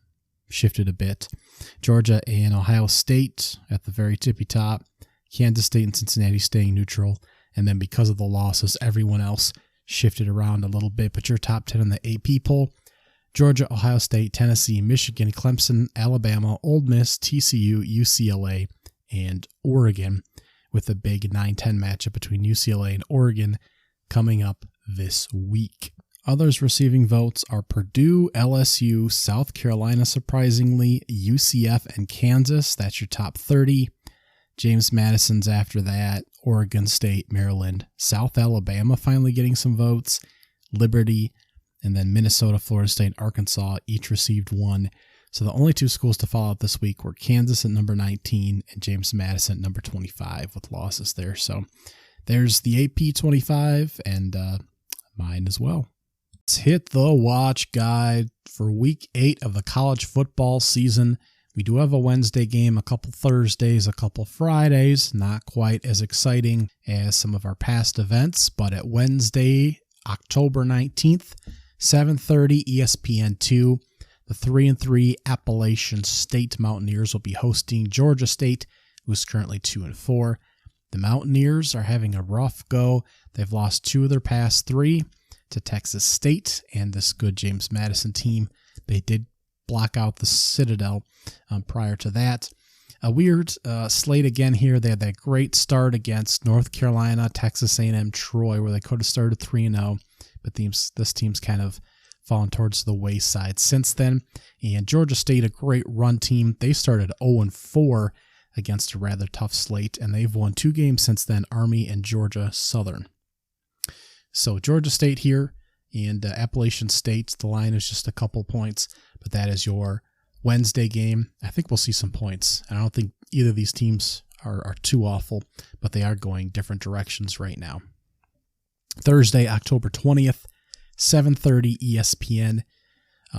S3: shifted a bit. Georgia and Ohio State at the very tippy top, Kansas State and Cincinnati staying neutral, and then because of the losses, everyone else shifted around a little bit. But your top 10 in the AP poll: Georgia, Ohio State, Tennessee, Michigan, Clemson, Alabama, Ole Miss, TCU, UCLA, and Oregon, with a big 9-10 matchup between UCLA and Oregon coming up this week. Others receiving votes are Purdue, LSU, South Carolina, surprisingly, UCF, and Kansas. That's your top 30. James Madison's after that, Oregon State, Maryland, South Alabama finally getting some votes, Liberty, and then Minnesota, Florida State, Arkansas each received 1. So the only 2 schools to follow up this week were Kansas at number 19 and James Madison at number 25 with losses there. So there's the AP 25 and mine as well. Let's hit the watch guide for week 8 of the college football season. We do have a Wednesday game, a couple Thursdays, a couple Fridays. Not quite as exciting as some of our past events, but at Wednesday, October 19th, 7:30 ESPN2, the 3-3 Appalachian State Mountaineers will be hosting Georgia State, who's currently 2-4. The Mountaineers are having a rough go. They've lost 2 of their past 3 to Texas State and this good James Madison team. They did block out the Citadel prior to that. A weird slate again here. They had that great start against North Carolina, Texas A&M, Troy, where they could have started 3-0, but this team's kind of fallen towards the wayside since then. And Georgia State, a great run team. They started 0-4 against a rather tough slate, and they've won 2 games since then, Army and Georgia Southern. So Georgia State here and Appalachian State, the line is just a couple points, but that is your Wednesday game. I think we'll see some points. I don't think either of these teams are too awful, but they are going different directions right now. Thursday, October 20th, 7:30 ESPN.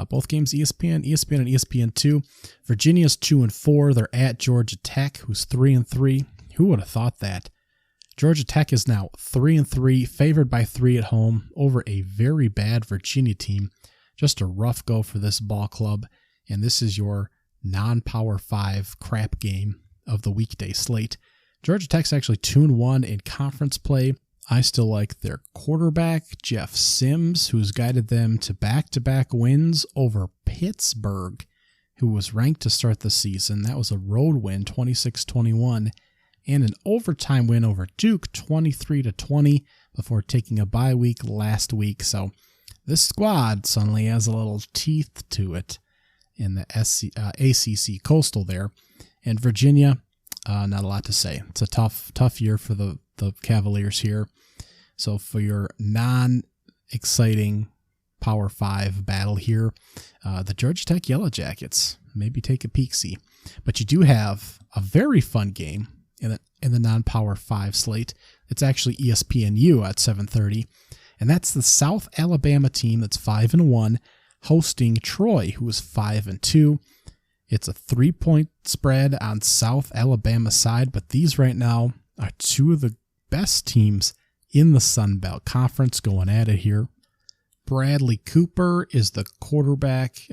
S3: Both games ESPN and ESPN2. Virginia's 2-4. They're at Georgia Tech, who's 3-3. Who would have thought that? Georgia Tech is now 3-3, favored by 3 at home over a very bad Virginia team. Just a rough go for this ball club. And this is your non-Power 5 crap game of the weekday slate. Georgia Tech's actually 2-1 in conference play. I still like their quarterback, Jeff Sims, who's guided them to back-to-back wins over Pittsburgh, who was ranked to start the season. That was a road win, 26-21, and an overtime win over Duke, 23-20, before taking a bye week last week. So this squad suddenly has a little teeth to it in the ACC Coastal there. And Virginia, not a lot to say. It's a tough year for the Cavaliers here. So for your non-exciting Power 5 battle here, the Georgia Tech Yellow Jackets, maybe take a peek-see. But you do have a very fun game in the non-Power 5 slate. It's actually ESPNU at 7:30, and that's the South Alabama team that's 5-1, hosting Troy, who is 5-2. It's a 3-point spread on South Alabama's side, but these right now are 2 of the best teams in the Sun Belt Conference going at it here. Bradley Cooper is the quarterback.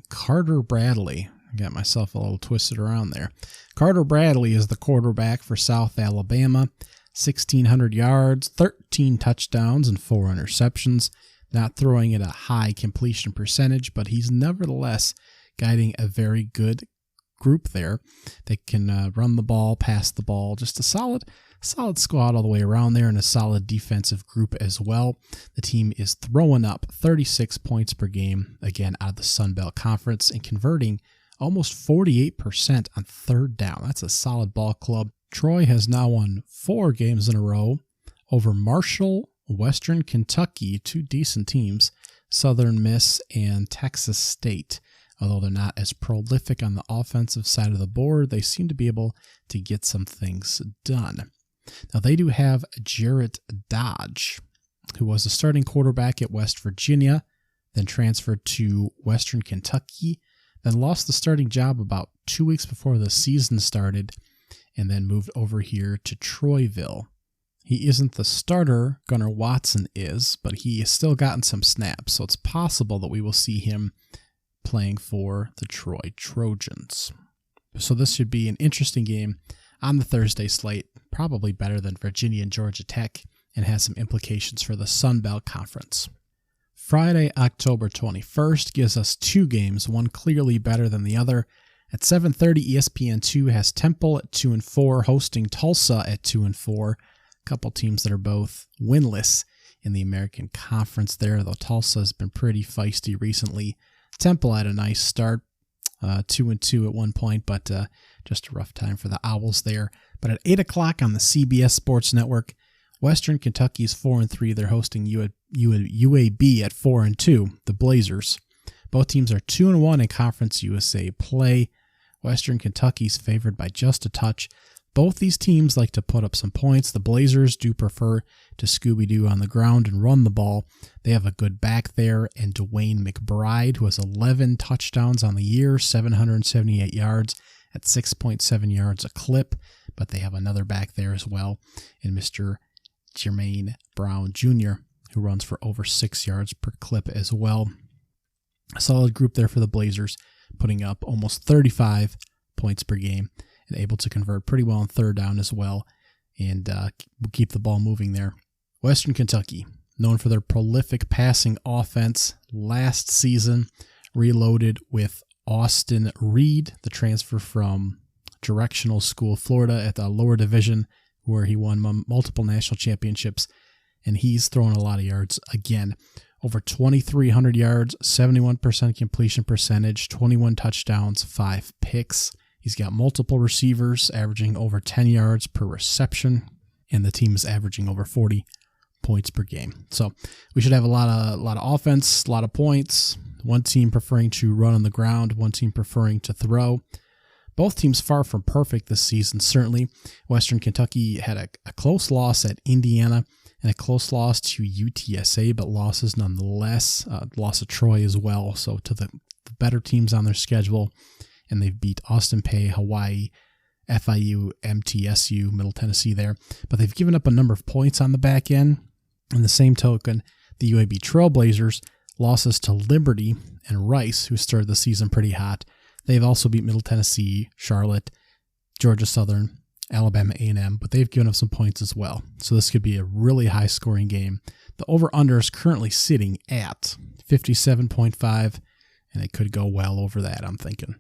S3: Carter Bradley. I got myself a little twisted around there. Carter Bradley is the quarterback for South Alabama. 1,600 yards, 13 touchdowns, and 4 interceptions. Not throwing at a high completion percentage, but he's nevertheless guiding a very good group there. They can run the ball, pass the ball, just a solid squad all the way around there, and a solid defensive group as well. The team is throwing up 36 points per game, again, out of the Sun Belt Conference, and converting almost 48% on third down. That's a solid ball club. Troy has now won 4 games in a row over Marshall, Western Kentucky, 2 decent teams, Southern Miss, and Texas State. Although they're not as prolific on the offensive side of the board, they seem to be able to get some things done. Now, they do have Jarrett Dodge, who was a starting quarterback at West Virginia, then transferred to Western Kentucky, then lost the starting job about 2 weeks before the season started, and then moved over here to Troyville. He isn't the starter, Gunnar Watson is, but he has still gotten some snaps, so it's possible that we will see him playing for the Troy Trojans. So this should be an interesting game on the Thursday slate, probably better than Virginia and Georgia Tech, and has some implications for the Sun Belt Conference. Friday, October 21st gives us two games, one clearly better than the other. At 7:30, ESPN2 has Temple at 2-4, hosting Tulsa at 2-4. A couple teams that are both winless in the American Conference there, though Tulsa has been pretty feisty recently. Temple had a nice start, 2-2 at one point, but just a rough time for the Owls there. But at 8 o'clock on the CBS Sports Network, Western Kentucky's 4-3. They're hosting UAB at 4-2, the Blazers. Both teams are 2-1 in Conference USA play. Western Kentucky's favored by just a touch. Both these teams like to put up some points. The Blazers do prefer to Scooby-Doo on the ground and run the ball. They have a good back there, and Dwayne McBride, who has 11 touchdowns on the year, 778 yards at 6.7 yards a clip. But they have another back there as well, in Mr. Jermaine Brown Jr., who runs for over 6 yards per clip as well. A solid group there for the Blazers, putting up almost 35 points per game and able to convert pretty well on third down as well, and keep the ball moving there. Western Kentucky, known for their prolific passing offense, last season reloaded with Austin Reed, the transfer from Directional School, Florida, at the lower division, where he won multiple national championships, and he's throwing a lot of yards again. Over 2,300 yards, 71% completion percentage, 21 touchdowns, 5 picks. He's got multiple receivers averaging over 10 yards per reception, and the team is averaging over 40 points per game. So we should have a lot of offense, a lot of points. One team preferring to run on the ground, one team preferring to throw. Both teams far from perfect this season, certainly. Western Kentucky had a close loss at Indiana and a close loss to UTSA, but losses nonetheless. Loss of Troy as well, so to the better teams on their schedule. And they've beat Austin Peay, Hawaii, FIU, MTSU, Middle Tennessee there. But they've given up a number of points on the back end. In the same token, the UAB Trailblazers losses to Liberty and Rice, who started the season pretty hot. They've also beat Middle Tennessee, Charlotte, Georgia Southern, Alabama A&M, but they've given up some points as well. So this could be a really high-scoring game. The over-under is currently sitting at 57.5, and it could go well over that, I'm thinking.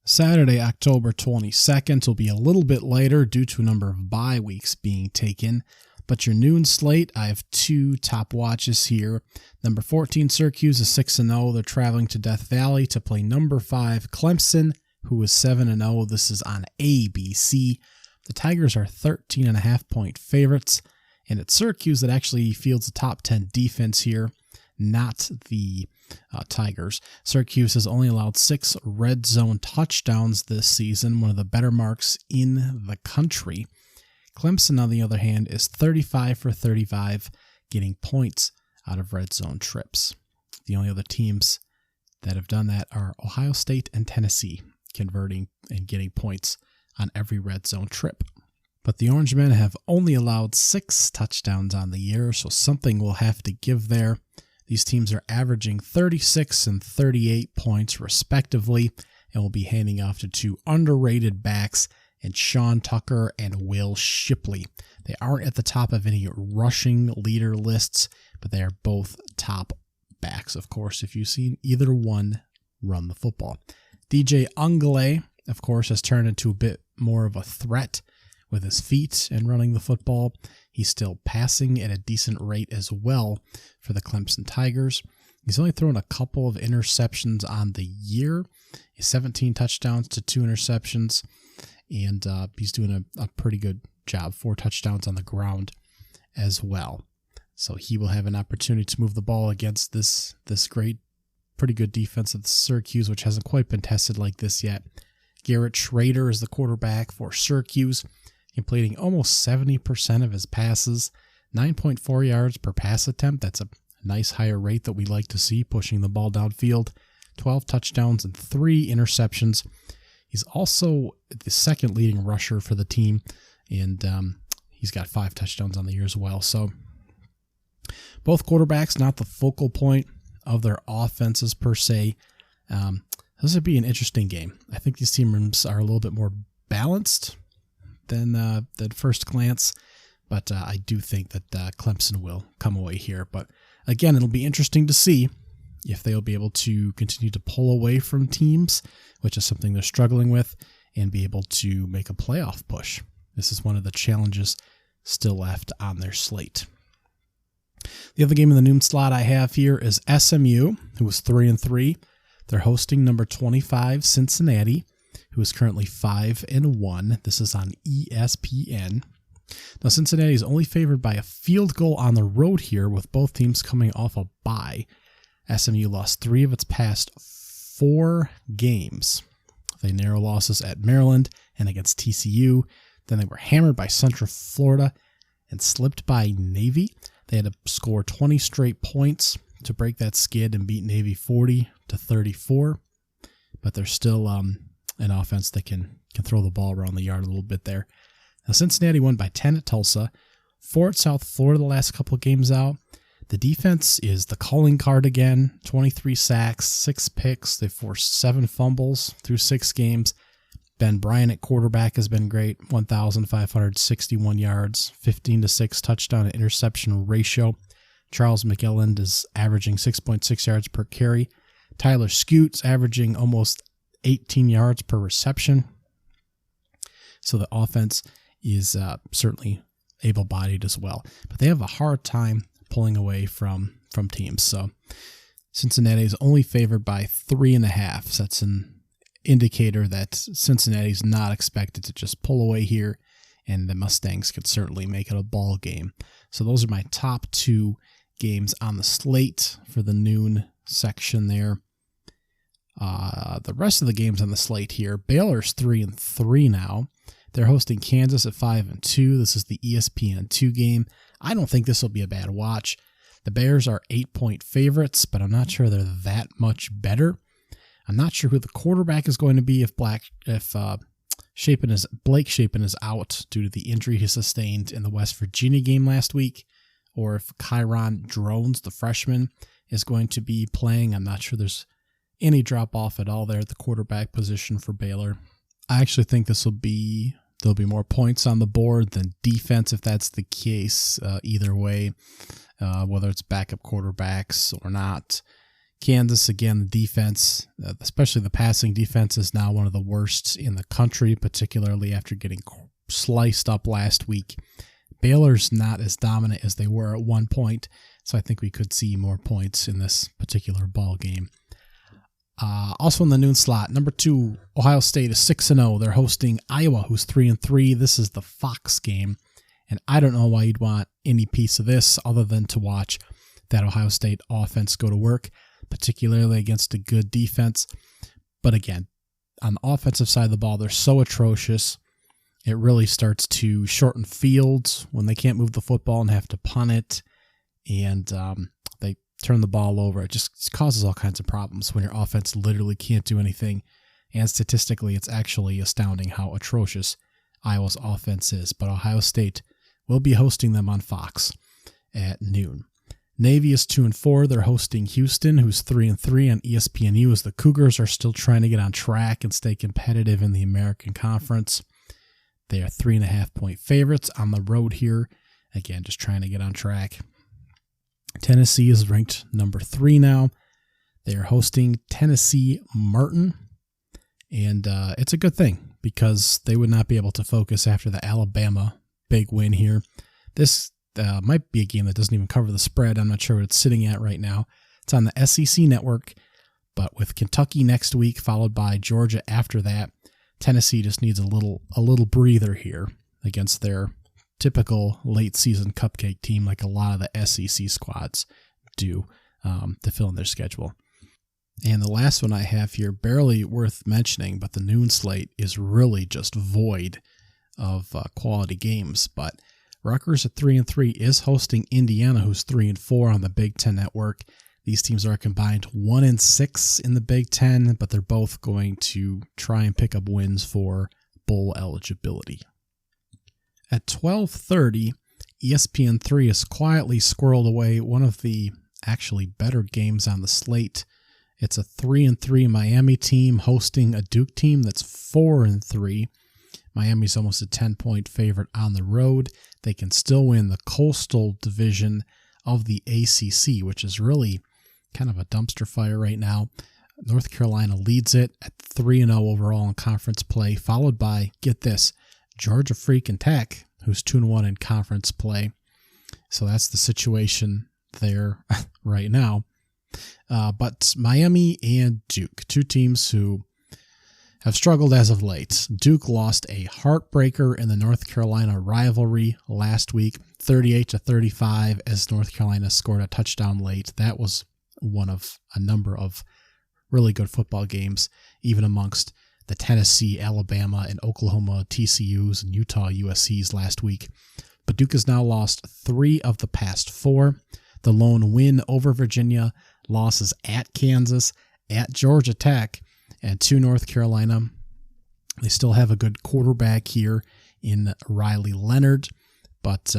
S3: Saturday, October 22nd will be a little bit later due to a number of bye weeks being taken. But your noon slate, I have two top watches here. Number 14, Syracuse is 6-0. They're traveling to Death Valley to play number 5, Clemson, who is 7-0. This is on ABC. The Tigers are 13.5-point favorites. And it's Syracuse that actually fields the top 10 defense here, not the Tigers. Syracuse has only allowed 6 red zone touchdowns this season, one of the better marks in the country. Clemson, on the other hand, is 35 for 35, getting points out of red zone trips. The only other teams that have done that are Ohio State and Tennessee, converting and getting points on every red zone trip. But the Orangemen have only allowed 6 touchdowns on the year, so something will have to give there. These teams are averaging 36 and 38 points respectively, and will be handing off to 2 underrated backs, and Sean Tucker and Will Shipley. They aren't at the top of any rushing leader lists, but they are both top backs, of course, if you've seen either one run the football. DJ Ungale, of course, has turned into a bit more of a threat with his feet and running the football. He's still passing at a decent rate as well for the Clemson Tigers. He's only thrown a couple of interceptions on the year. He's 17 touchdowns to 2 interceptions. And he's doing a pretty good job. 4 touchdowns on the ground as well. So he will have an opportunity to move the ball against this great, pretty good defense of Syracuse, which hasn't quite been tested like this yet. Garrett Schrader is the quarterback for Syracuse. completing almost 70% of his passes, 9.4 yards per pass attempt. That's a nice higher rate that we like to see, pushing the ball downfield. 12 touchdowns and 3 interceptions. He's also the second leading rusher for the team, and he's got 5 touchdowns on the year as well. So both quarterbacks not the focal point of their offenses per se. This would be an interesting game. I think these teams are a little bit more balanced than at first glance, but I do think that Clemson will come away here. But again, it'll be interesting to see if they'll be able to continue to pull away from teams, which is something they're struggling with, and be able to make a playoff push. This is one of the challenges still left on their slate. The other game in the noon slot I have here is SMU, who is 3-3. They're hosting number 25 Cincinnati, who is currently 5-1. This is on ESPN. Now, Cincinnati is only favored by a field goal on the road here, with both teams coming off a bye. SMU lost 3 of its past 4 games. They narrow losses at Maryland and against TCU. Then they were hammered by Central Florida and slipped by Navy. They had to score 20 straight points to break that skid and beat Navy 40-34. But they're still an offense that can throw the ball around the yard a little bit there. Now, Cincinnati won by 10 at Tulsa, 4 at South Florida the last couple of games out. The defense is the calling card again, 23 sacks, 6 picks. They forced 7 fumbles through 6 games. Ben Bryant at quarterback has been great, 1,561 yards, 15-6 touchdown to interception ratio. Charles McGilland is averaging 6.6 yards per carry. Tyler Scoot's averaging almost 18 yards per reception. So the offense is certainly able-bodied as well. But they have a hard time pulling away from teams. So Cincinnati is only favored by 3.5. So that's an indicator that Cincinnati is not expected to just pull away here, and the Mustangs could certainly make it a ball game. So those are my top 2 games on the slate for the noon section there. The rest of the games on the slate here, Baylor's 3-3 now. They're hosting Kansas at 5-2. This is the ESPN2 game. I don't think this will be a bad watch. The Bears are 8-point favorites, but I'm not sure they're that much better. I'm not sure who the quarterback is going to be if Blake Shapen is out due to the injury he sustained in the West Virginia game last week, or if Kyron Drones, the freshman, is going to be playing. I'm not sure there's any drop off at all there at the quarterback position for Baylor. I actually think there'll be more points on the board than defense if that's the case. Either way, whether it's backup quarterbacks or not. Kansas, again, the defense, especially the passing defense, is now one of the worst in the country, particularly after getting sliced up last week. Baylor's not as dominant as they were at one point, so I think we could see more points in this particular ball game. Also in the noon slot, number 2, Ohio State is 6-0. They're hosting Iowa, who's 3-3. This is the Fox game, and I don't know why you'd want any piece of this other than to watch that Ohio State offense go to work, particularly against a good defense. But again, on the offensive side of the ball, they're so atrocious. It really starts to shorten fields when they can't move the football and have to punt it, and they turn the ball over. It just causes all kinds of problems when your offense literally can't do anything. And statistically, it's actually astounding how atrocious Iowa's offense is. But Ohio State will be hosting them on Fox at noon. Navy is 2-4. They're hosting Houston, who's 3-3 on ESPNU, as the Cougars are still trying to get on track and stay competitive in the American Conference. They are 3.5-point favorites on the road here. Again, just trying to get on track. Tennessee is ranked number 3 now. They are hosting Tennessee Martin, and it's a good thing because they would not be able to focus after the Alabama big win here. This might be a game that doesn't even cover the spread. I'm not sure what it's sitting at right now. It's on the SEC network, but with Kentucky next week, followed by Georgia after that, Tennessee just needs a little breather here against their typical late season cupcake team, like a lot of the SEC squads do to fill in their schedule. And the last one I have here, barely worth mentioning, but the noon slate is really just void of quality games. But Rutgers at 3-3 is hosting Indiana, who's 3-4 on the Big Ten Network. These teams are combined 1-6 in the Big Ten, but they're both going to try and pick up wins for bowl eligibility. At 12:30, ESPN3 has quietly squirreled away one of the actually better games on the slate. It's a 3-3 Miami team hosting a Duke team that's 4-3. Miami's almost a 10-point favorite on the road. They can still win the Coastal Division of the ACC, which is really kind of a dumpster fire right now. North Carolina leads it at 3-0 overall in conference play, followed by, get this, Georgia freaking Tech, who's 2-1 in conference play. So that's the situation there right now. But Miami and Duke, two teams who have struggled as of late. Duke lost a heartbreaker in the North Carolina rivalry last week, 38-35, as North Carolina scored a touchdown late. That was one of a number of really good football games, even amongst the Tennessee, Alabama, and Oklahoma TCUs and Utah USCs last week. But Duke has now lost 3 of the past 4. The lone win over Virginia, losses at Kansas, at Georgia Tech, and to North Carolina. They still have a good quarterback here in Riley Leonard, but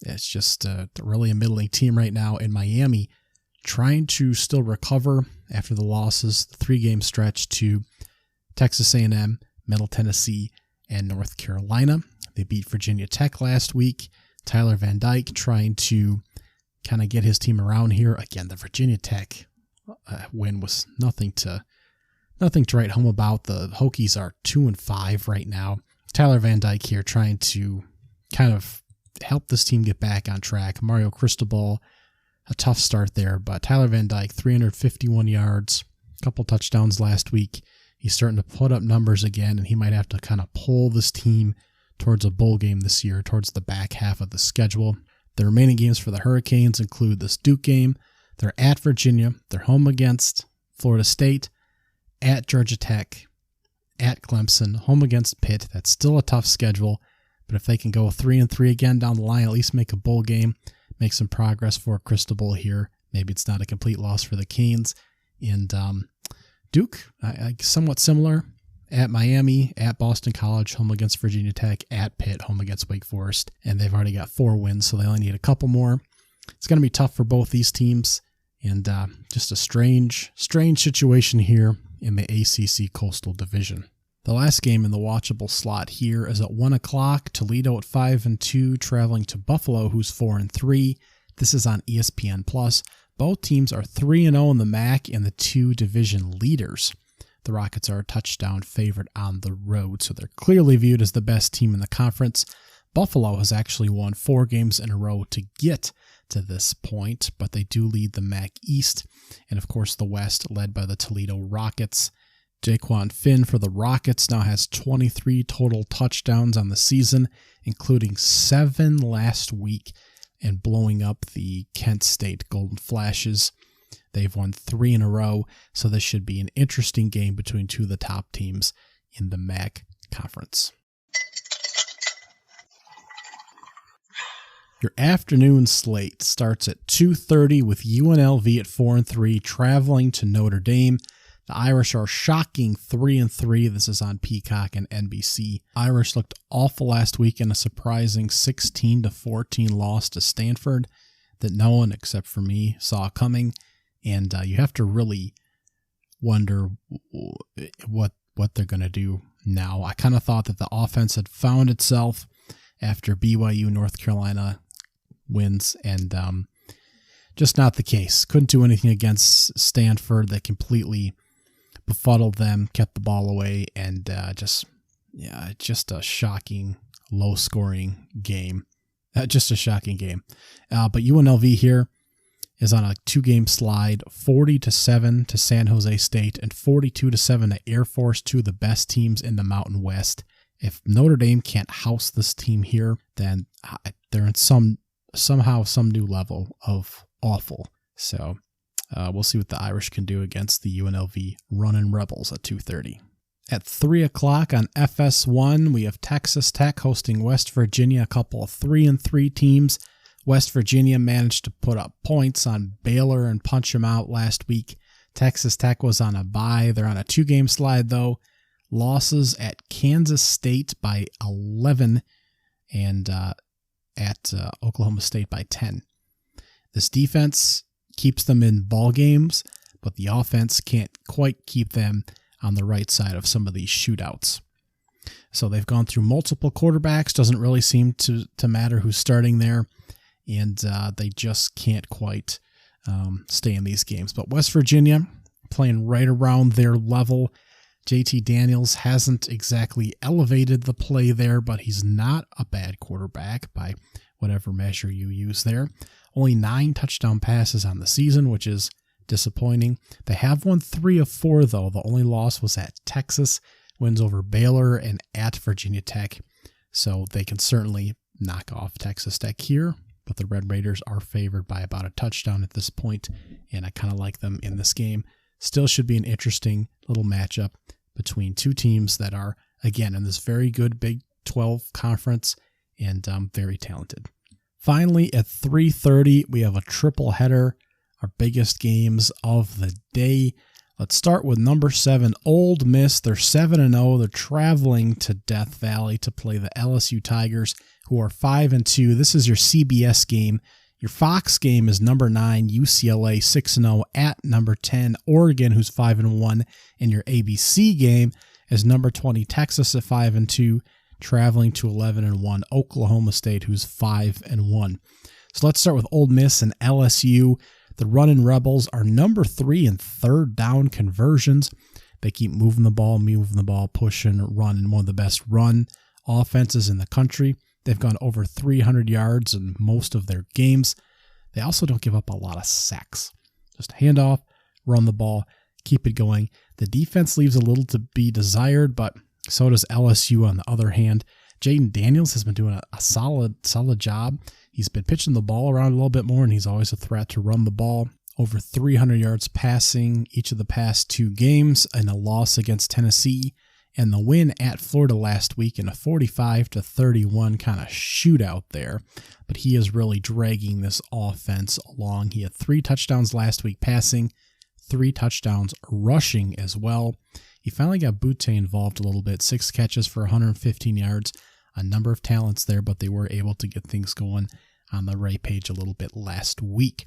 S3: it's just really a middling team right now. In Miami, trying to still recover after the losses, the 3-game stretch to Texas A&M, Middle Tennessee, and North Carolina. They beat Virginia Tech last week. Tyler Van Dyke trying to kind of get his team around here. Again, the Virginia Tech win was nothing to write home about. The Hokies are 2-5 right now. Tyler Van Dyke here trying to kind of help this team get back on track. Mario Cristobal, a tough start there, but Tyler Van Dyke, 351 yards, a couple touchdowns last week. He's starting to put up numbers again, and he might have to kind of pull this team towards a bowl game this year, towards the back half of the schedule. The remaining games for the Hurricanes include this Duke game. They're at Virginia. They're home against Florida State, at Georgia Tech, at Clemson, home against Pitt. That's still a tough schedule, but if they can go 3-3 again down the line, at least make a bowl game, make some progress for Cristobal here. Maybe it's not a complete loss for the Canes. And Duke, somewhat similar, at Miami, at Boston College, home against Virginia Tech, at Pitt, home against Wake Forest. And they've already got 4 wins, so they only need a couple more. It's going to be tough for both these teams, and just a strange situation here in the ACC Coastal Division. The last game in the watchable slot here is at 1 o'clock. Toledo at 5-2, traveling to Buffalo, who's 4-3. This is on ESPN+. Both teams are 3-0 in the MAC and the 2 division leaders. The Rockets are a touchdown favorite on the road, so they're clearly viewed as the best team in the conference. Buffalo has actually won 4 games in a row to get to this point, but they do lead the MAC East, and of course the West, led by the Toledo Rockets. Jaquan Finn for the Rockets now has 23 total touchdowns on the season, including 7 last week, and blowing up the Kent State Golden Flashes. They've won 3 in a row, so this should be an interesting game between 2 of the top teams in the MAC conference. Your afternoon slate starts at 2:30 with UNLV at 4-3 traveling to Notre Dame. The Irish are shocking 3-3. This is on Peacock and NBC. Irish looked awful last week in a surprising 16-14 loss to Stanford that no one except for me saw coming. And you have to really wonder what they're going to do now. I kind of thought that the offense had found itself after BYU North Carolina wins, and just not the case. Couldn't do anything against Stanford. They completely befuddled them, kept the ball away, and just a shocking, low-scoring game. Just a shocking game. But UNLV here is on a 2-game slide, 40-7 to San Jose State and 42-7 to Air Force, 2 of the best teams in the Mountain West. If Notre Dame can't house this team here, then they're in somehow some new level of awful. So we'll see what the Irish can do against the UNLV running Rebels at 2:30. At 3 o'clock on FS1, we have Texas Tech hosting West Virginia, a couple of 3-3 teams. West Virginia managed to put up points on Baylor and punch them out last week. Texas Tech was on a bye. They're on a 2-game slide, though. Losses at Kansas State by 11 and at Oklahoma State by 10. This defense keeps them in ball games, but the offense can't quite keep them on the right side of some of these shootouts. So they've gone through multiple quarterbacks. Doesn't really seem to matter who's starting there. And they just can't quite stay in these games. But West Virginia playing right around their level. JT Daniels hasn't exactly elevated the play there, but he's not a bad quarterback by whatever measure you use there. Only 9 touchdown passes on the season, which is disappointing. They have won 3 of 4, though. The only loss was at Texas, wins over Baylor and at Virginia Tech. So they can certainly knock off Texas Tech here, but the Red Raiders are favored by about a touchdown at this point, and I kind of like them in this game. Still should be an interesting little matchup between two teams that are, again, in this very good Big 12 conference and very talented. Finally, at 3:30, we have a triple header, our biggest games of the day. Let's start with number 7, Ole Miss. They're 7-0. They're traveling to Death Valley to play the LSU Tigers, who are 5-2. This is your CBS game. Your Fox game is number 9, UCLA 6-0 at number 10, Oregon, who's 5-1. And your ABC game is number 20, Texas at 5-2, traveling to 11-1, Oklahoma State, who's 5-1. So let's start with Ole Miss and LSU. The Runnin' Rebels are number 3 in third down conversions. They keep moving the ball, pushing, running, one of the best run offenses in the country. They've gone over 300 yards in most of their games. They also don't give up a lot of sacks. Just hand off, run the ball, keep it going. The defense leaves a little to be desired, but so does LSU on the other hand. Jaden Daniels has been doing a solid job. He's been pitching the ball around a little bit more, and he's always a threat to run the ball. Over 300 yards passing each of the past 2 games, and a loss against Tennessee, and the win at Florida last week in a 45-31 kind of shootout there. But he is really dragging this offense along. He had 3 touchdowns last week passing, 3 touchdowns rushing as well. He finally got Butte involved a little bit, 6 catches for 115 yards. A number of talents there, but they were able to get things going on the right page a little bit last week.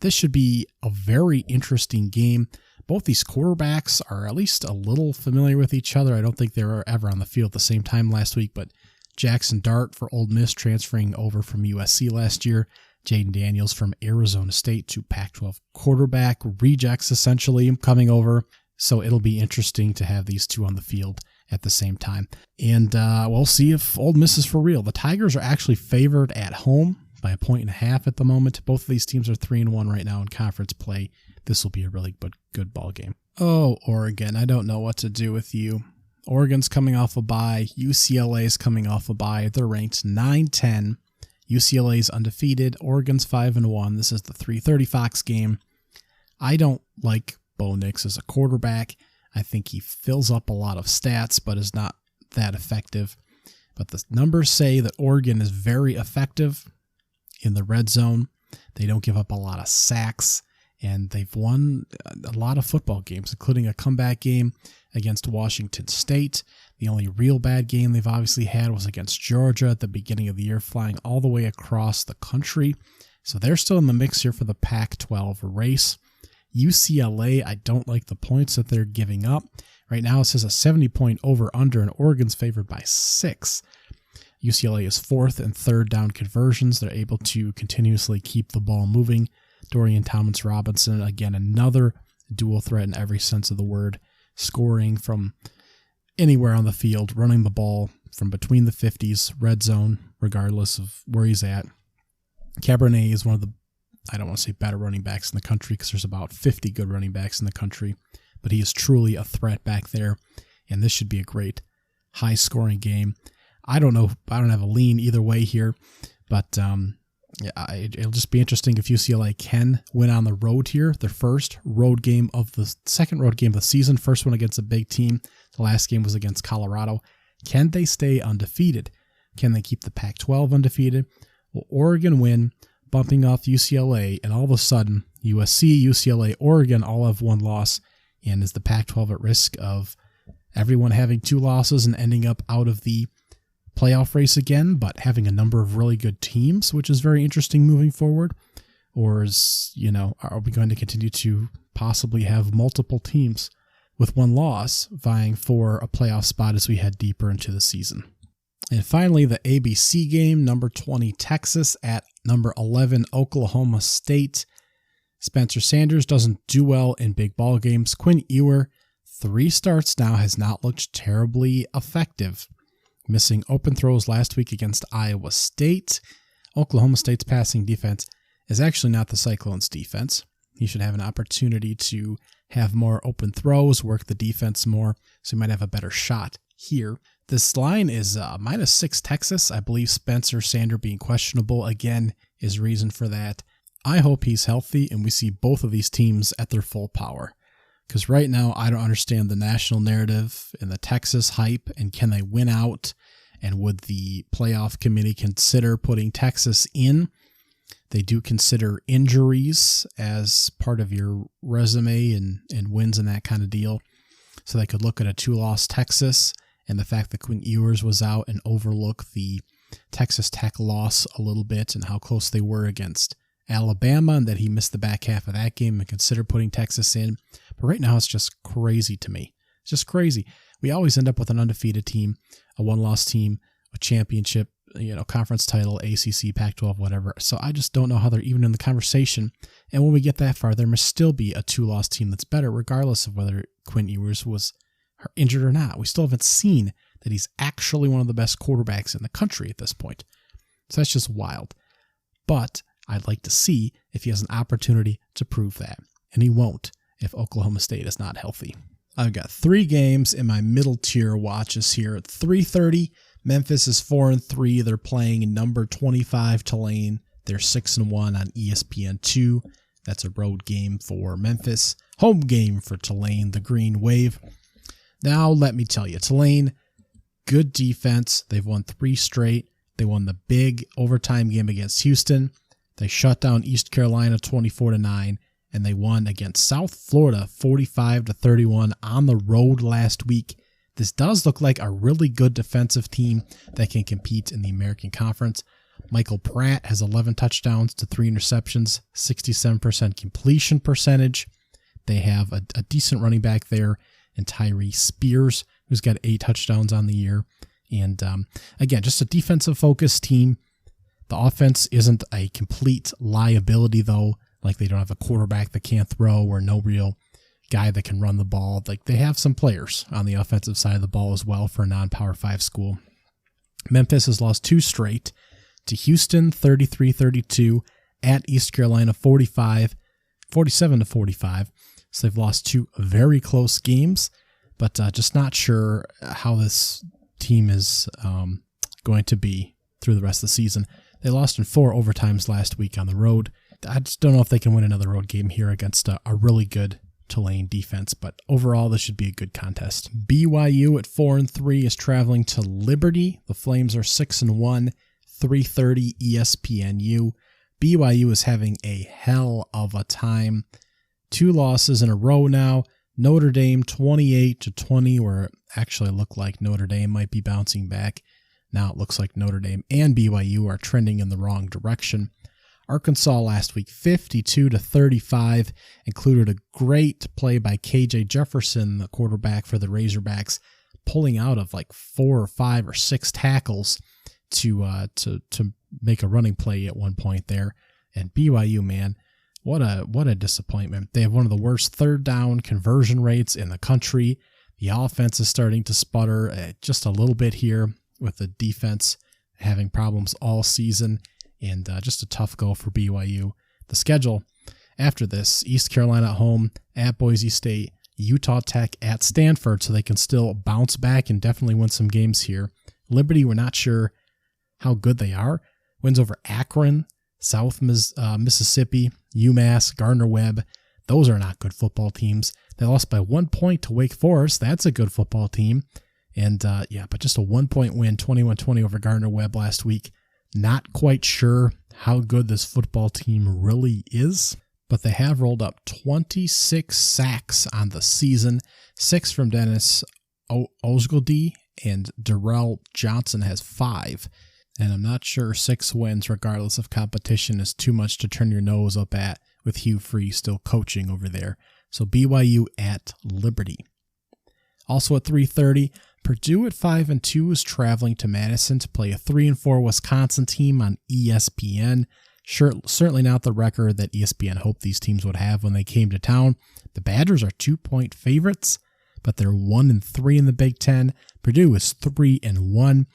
S3: This should be a very interesting game. Both these quarterbacks are at least a little familiar with each other. I don't think they were ever on the field at the same time last week, but Jackson Dart for Ole Miss transferring over from USC last year. Jaden Daniels from Arizona State to Pac-12 quarterback rejects essentially coming over. So it'll be interesting to have these two on the field at the same time. And we'll see if Ole Miss is for real. The Tigers are actually favored at home by 1.5 at the moment. Both of these teams are 3-1 right now in conference play. This will be a really good ball game. Oh, Oregon, I don't know what to do with you. Oregon's coming off a bye. UCLA's coming off a bye. They're ranked 9-10. UCLA's undefeated. Oregon's 5-1. This is the 3:30 Fox game. I don't like Bo Nix as a quarterback. I think he fills up a lot of stats, but is not that effective. But the numbers say that Oregon is very effective in the red zone. They don't give up a lot of sacks, and they've won a lot of football games, including a comeback game against Washington State. The only real bad game they've obviously had was against Georgia at the beginning of the year, flying all the way across the country. So they're still in the mix here for the Pac-12 race. UCLA, I don't like the points that they're giving up. Right now it says a 70-point over-under, and Oregon's favored by 6. UCLA is 4th and 3rd down conversions. They're able to continuously keep the ball moving. Dorian Thomas-Robinson, again, another dual threat in every sense of the word, scoring from anywhere on the field, running the ball from between the 50s, red zone, regardless of where he's at. Cabernet is one of the, I don't want to say better running backs in the country because there's about 50 good running backs in the country, but he is truly a threat back there, and this should be a great high-scoring game. I don't know. I don't have a lean either way here, but Yeah, it'll just be interesting if UCLA can win on the road here. Their first road game of the second road game of the season. First one against a big team. The last game was against Colorado. Can they stay undefeated? Can they keep the Pac-12 undefeated? Will Oregon win, bumping off UCLA, and all of a sudden USC, UCLA, Oregon all have one loss, and is the Pac-12 at risk of everyone having 2 losses and ending up out of the playoff race again, but having a number of really good teams, which is very interesting moving forward? Or are we going to continue to possibly have multiple teams with 1 loss vying for a playoff spot as we head deeper into the season? And finally, the ABC game, number 20 Texas at number 11 Oklahoma State. Spencer Sanders doesn't do well in big ball games. Quinn Ewer, 3 starts now, has not looked terribly effective. Missing open throws last week against Iowa State. Oklahoma State's passing defense is actually not the Cyclones' defense. He should have an opportunity to have more open throws, work the defense more, so he might have a better shot here. This line is -6 Texas. I believe Spencer Sanders being questionable again is reason for that. I hope he's healthy and we see both of these teams at their full power. Because right now, I don't understand the national narrative and the Texas hype, and can they win out? And would the playoff committee consider putting Texas in? They do consider injuries as part of your resume and wins and that kind of deal. So they could look at a 2-loss Texas and the fact that Quinn Ewers was out and overlook the Texas Tech loss a little bit and how close they were against Alabama, and that he missed the back half of that game, and consider putting Texas in. But right now it's just crazy to me. It's just crazy. We always end up with an undefeated team, a 1-loss team, a championship, conference title, ACC, Pac-12, whatever. So I just don't know how they're even in the conversation. And when we get that far, there must still be a 2-loss team that's better, regardless of whether Quinn Ewers was injured or not. We still haven't seen that he's actually one of the best quarterbacks in the country at this point. So that's just wild. But I'd like to see if he has an opportunity to prove that. And he won't if Oklahoma State is not healthy. I've got 3 games in my middle tier watches here. At 3:30, Memphis is 4-3. They're playing number 25 Tulane. They're 6-1 on ESPN2. That's a road game for Memphis. Home game for Tulane, the Green Wave. Now, let me tell you, Tulane, good defense. They've won 3 straight. They won the big overtime game against Houston. They shut down East Carolina 24-9, and they won against South Florida 45-31 on the road last week. This does look like a really good defensive team that can compete in the American Conference. Michael Pratt has 11 touchdowns to 3 interceptions, 67% completion percentage. They have a decent running back there in Tyree Spears, who's got 8 touchdowns on the year. And again, just a defensive-focused team. The offense isn't a complete liability, though. Like, they don't have a quarterback that can't throw or no real guy that can run the ball. Like, they have some players on the offensive side of the ball as well for a non-Power 5 school. Memphis has lost 2 straight to Houston 33-32, at East Carolina 47-45. So they've lost 2 very close games, but just not sure how this team is going to be through the rest of the season. They lost in 4 overtimes last week on the road. I just don't know if they can win another road game here against a really good Tulane defense, but overall this should be a good contest. BYU at 4-3 is traveling to Liberty. The Flames are 6-1, 3:30 ESPNU. BYU is having a hell of a time. 2 losses in a row now. Notre Dame 28-20, where it actually looked like Notre Dame might be bouncing back. Now it looks like Notre Dame and BYU are trending in the wrong direction. Arkansas last week 52-35, included a great play by KJ Jefferson, the quarterback for the Razorbacks, pulling out of like 4 or 5 or 6 tackles to make a running play at one point there. And BYU, man, what a disappointment. They have one of the worst 3rd down conversion rates in the country. The offense is starting to sputter just a little bit here, with the defense having problems all season, and just a tough go for BYU. The schedule after this: East Carolina at home, at Boise State, Utah Tech at Stanford, so they can still bounce back and definitely win some games here. Liberty, we're not sure how good they are. Wins over Akron, South Mississippi, UMass, Gardner-Webb. Those are not good football teams. They lost by 1 point to Wake Forest. That's a good football team. And but just a 1 point win, 21-20 over Gardner-Webb last week. Not quite sure how good this football team really is, but they have rolled up 26 sacks on the season, 6 from Dennis Osgoody, and Darrell Johnson has 5. And I'm not sure 6 wins, regardless of competition, is too much to turn your nose up at with Hugh Freeze still coaching over there. So BYU at Liberty. Also at 3:30, Purdue at 5-2 is traveling to Madison to play a 3-4 Wisconsin team on ESPN. Certainly not the record that ESPN hoped these teams would have when they came to town. The Badgers are 2-point favorites, but they're 1-3 in the Big Ten. Purdue is 3-1.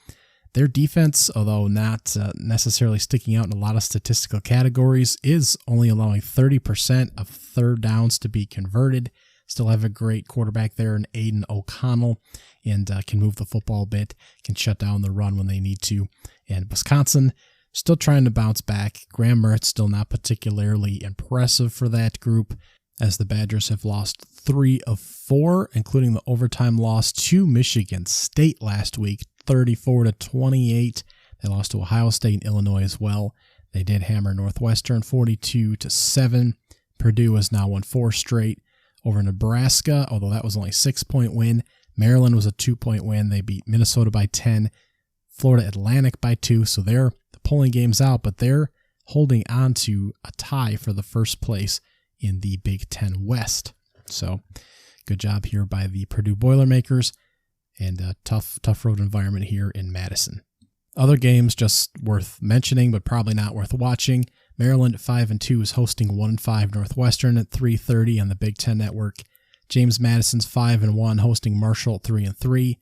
S3: Their defense, although not necessarily sticking out in a lot of statistical categories, is only allowing 30% of third downs to be converted. Still have a great quarterback there in Aiden O'Connell, and can move the football a bit, can shut down the run when they need to. And Wisconsin still trying to bounce back. Graham Mertz still not particularly impressive for that group, as the Badgers have lost 3 of 4, including the overtime loss to Michigan State last week, 34-28. They lost to Ohio State and Illinois as well. They did hammer Northwestern 42-7. Purdue has now won 4 straight over Nebraska, although that was only a 6-point win. Maryland was a 2-point win. They beat Minnesota by 10, Florida Atlantic by 2, so they're pulling games out, but they're holding on to a tie for the first place in the Big Ten West. So good job here by the Purdue Boilermakers, and a tough road environment here in Madison. Other games just worth mentioning, but probably not worth watching. Maryland at 5-2 is hosting 1-5 Northwestern at 3:30 on the Big Ten Network. James Madison's 5-1 hosting Marshall at 3-3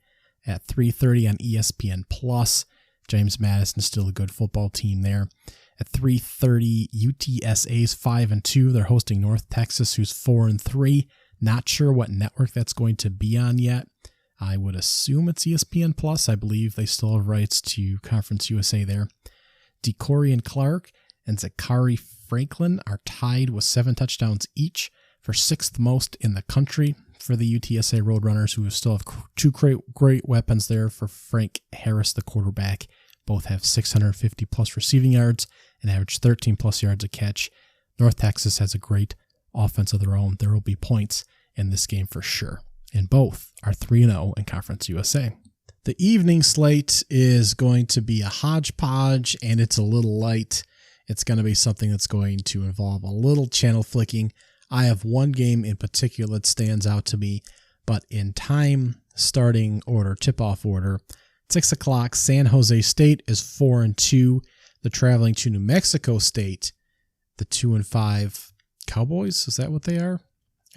S3: at 3:30 on ESPN+. James Madison's still a good football team there. At 3:30, UTSA's 5-2. They're hosting North Texas, who's 4-3. Not sure what network that's going to be on yet. I would assume it's ESPN+. I believe they still have rights to Conference USA there. DeCorian Clark and Zachary Franklin are tied with 7 touchdowns each for 6th most in the country for the UTSA Roadrunners, who still have 2 great weapons there for Frank Harris, the quarterback. Both have 650-plus receiving yards and average 13-plus yards a catch. North Texas has a great offense of their own. There will be points in this game for sure. And both are 3-0 in Conference USA. The evening slate is going to be a hodgepodge, and it's a little light. It's going to be something that's going to involve a little channel flicking. I have one game in particular that stands out to me, but in time starting order, tip-off order, 6 o'clock, San Jose State is 4-2. They're traveling to New Mexico State, the 2-5 Cowboys. Is that what they are?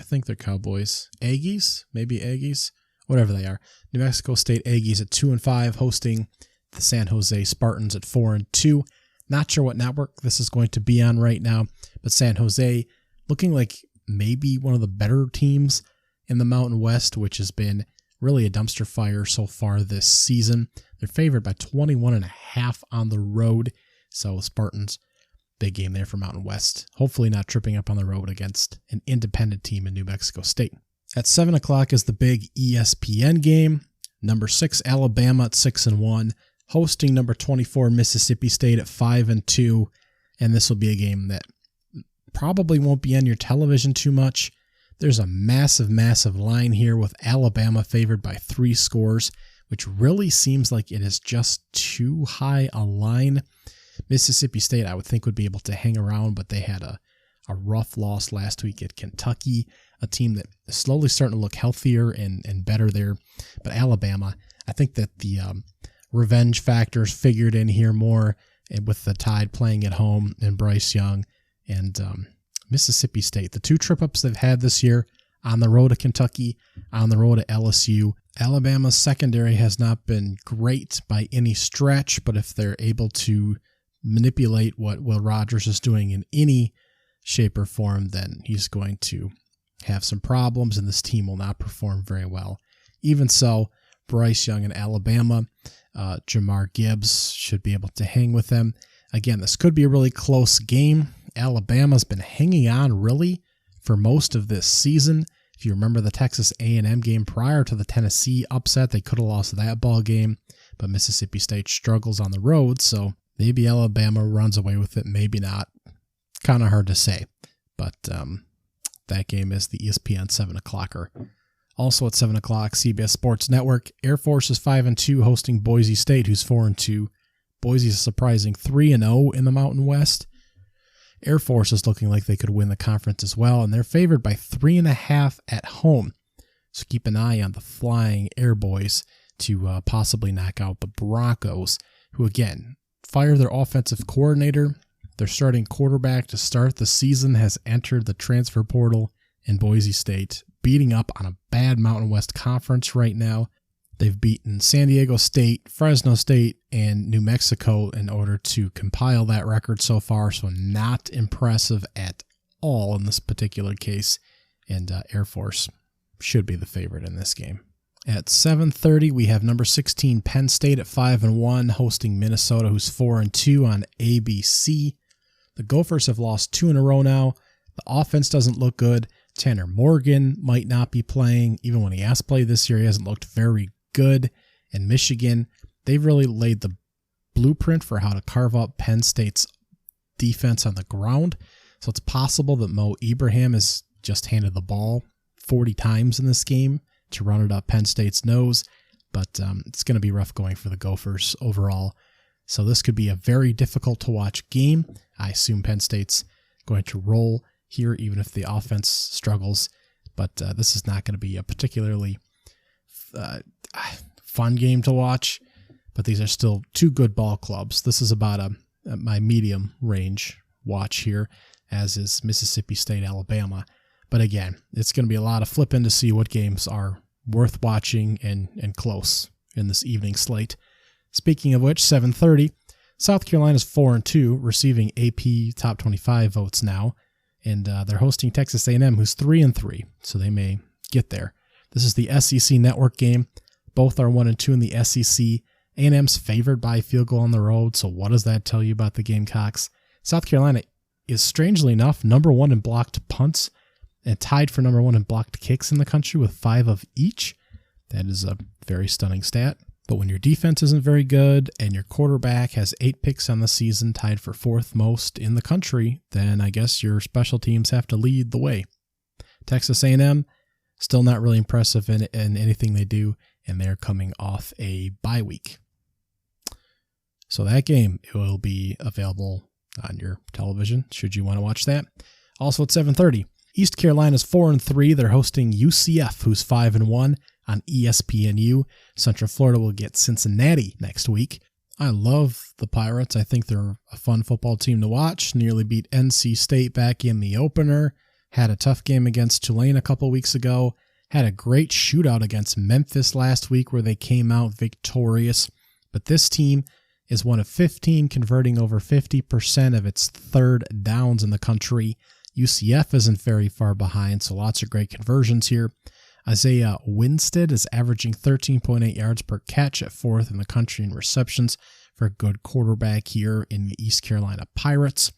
S3: I think they're Cowboys. Aggies? Maybe Aggies? Whatever they are. New Mexico State Aggies at 2-5, hosting the San Jose Spartans at 4-2. Not sure what network this is going to be on right now, but San Jose looking like maybe one of the better teams in the Mountain West, which has been really a dumpster fire so far this season. They're favored by 21.5 on the road. So Spartans, big game there for Mountain West. Hopefully not tripping up on the road against an independent team in New Mexico State. At 7 o'clock is the big ESPN game. Number 6, Alabama at 6-1, hosting number 24, Mississippi State at 5-2. And this will be a game that probably won't be on your television too much. There's a massive line here with Alabama favored by 3 scores, which really seems like it is just too high a line. Mississippi State, I would think, would be able to hang around, but they had a rough loss last week at Kentucky, a team that is slowly starting to look healthier and better there. But Alabama, I think that the revenge factors figured in here more, with the Tide playing at home and Bryce Young and Mississippi State. The 2 trip-ups they've had this year, on the road to Kentucky, on the road to LSU. Alabama's secondary has not been great by any stretch, but if they're able to manipulate what Will Rogers is doing in any shape or form, then he's going to have some problems, and this team will not perform very well. Even so, Bryce Young in Alabama, Jamar Gibbs should be able to hang with them. Again, this could be a really close game. Alabama's been hanging on really for most of this season. If you remember the Texas A&M game prior to the Tennessee upset, they could have lost that ball game, but Mississippi State struggles on the road, so maybe Alabama runs away with it, maybe not. Kind of hard to say, but that game is the ESPN 7 o'clocker. Also at 7 o'clock, CBS Sports Network, Air Force is 5-2 hosting Boise State, who's 4-2. Boise is a surprising 3-0 in the Mountain West. Air Force is looking like they could win the conference as well, and they're favored by 3.5 at home. So keep an eye on the Flying Air Boys to possibly knock out the Broncos, who again fire their offensive coordinator. Their starting quarterback to start the season has entered the transfer portal in Boise State, beating up on a bad Mountain West conference right now. They've beaten San Diego State, Fresno State, and New Mexico in order to compile that record so far, so not impressive at all in this particular case, and Air Force should be the favorite in this game. At 7:30, we have number 16 Penn State at 5-1 hosting Minnesota, who's 4-2 on ABC. The Gophers have lost 2 in a row now. The offense doesn't look good. Tanner Morgan might not be playing. Even when he has played this year, he hasn't looked very good. And Michigan, they've really laid the blueprint for how to carve up Penn State's defense on the ground. So it's possible that Mo Ibrahim has just handed the ball 40 times in this game to run it up Penn State's nose. But it's going to be rough going for the Gophers overall. So this could be a very difficult to watch game. I assume Penn State's going to roll here, even if the offense struggles. But this is not going to be a particularly fun game to watch. But these are still 2 good ball clubs. This is about my medium range watch here, as is Mississippi State, Alabama. But again, it's going to be a lot of flipping to see what games are worth watching and close in this evening slate. Speaking of which, 7:30, South Carolina's 4-2, receiving AP Top 25 votes now, and they're hosting Texas A&M, who's 3-3, so they may get there. This is the SEC Network game. Both are 1-2 in the SEC. A&M's favored by a field goal on the road, so what does that tell you about the Gamecocks? South Carolina is, strangely enough, number 1 in blocked punts and tied for number 1 in blocked kicks in the country with 5 of each. That is a very stunning stat. But when your defense isn't very good and your quarterback has 8 picks on the season, tied for 4th most in the country, then I guess your special teams have to lead the way. Texas A&M, still not really impressive in anything they do, and they're coming off a bye week. So that game, it will be available on your television, should you want to watch that. Also at 7:30, East Carolina's 4-3. They're hosting UCF, who's 5-1 on ESPNU. Central Florida will get Cincinnati next week. I love the Pirates. I think they're a fun football team to watch. Nearly beat NC State back in the opener. Had a tough game against Tulane a couple weeks ago. Had a great shootout against Memphis last week where they came out victorious. But this team is one of 15 converting over 50% of its third downs in the country. UCF isn't very far behind, so lots of great conversions here. Isaiah Winstead is averaging 13.8 yards per catch at 4th in the country in receptions for a good quarterback here in the East Carolina Pirates.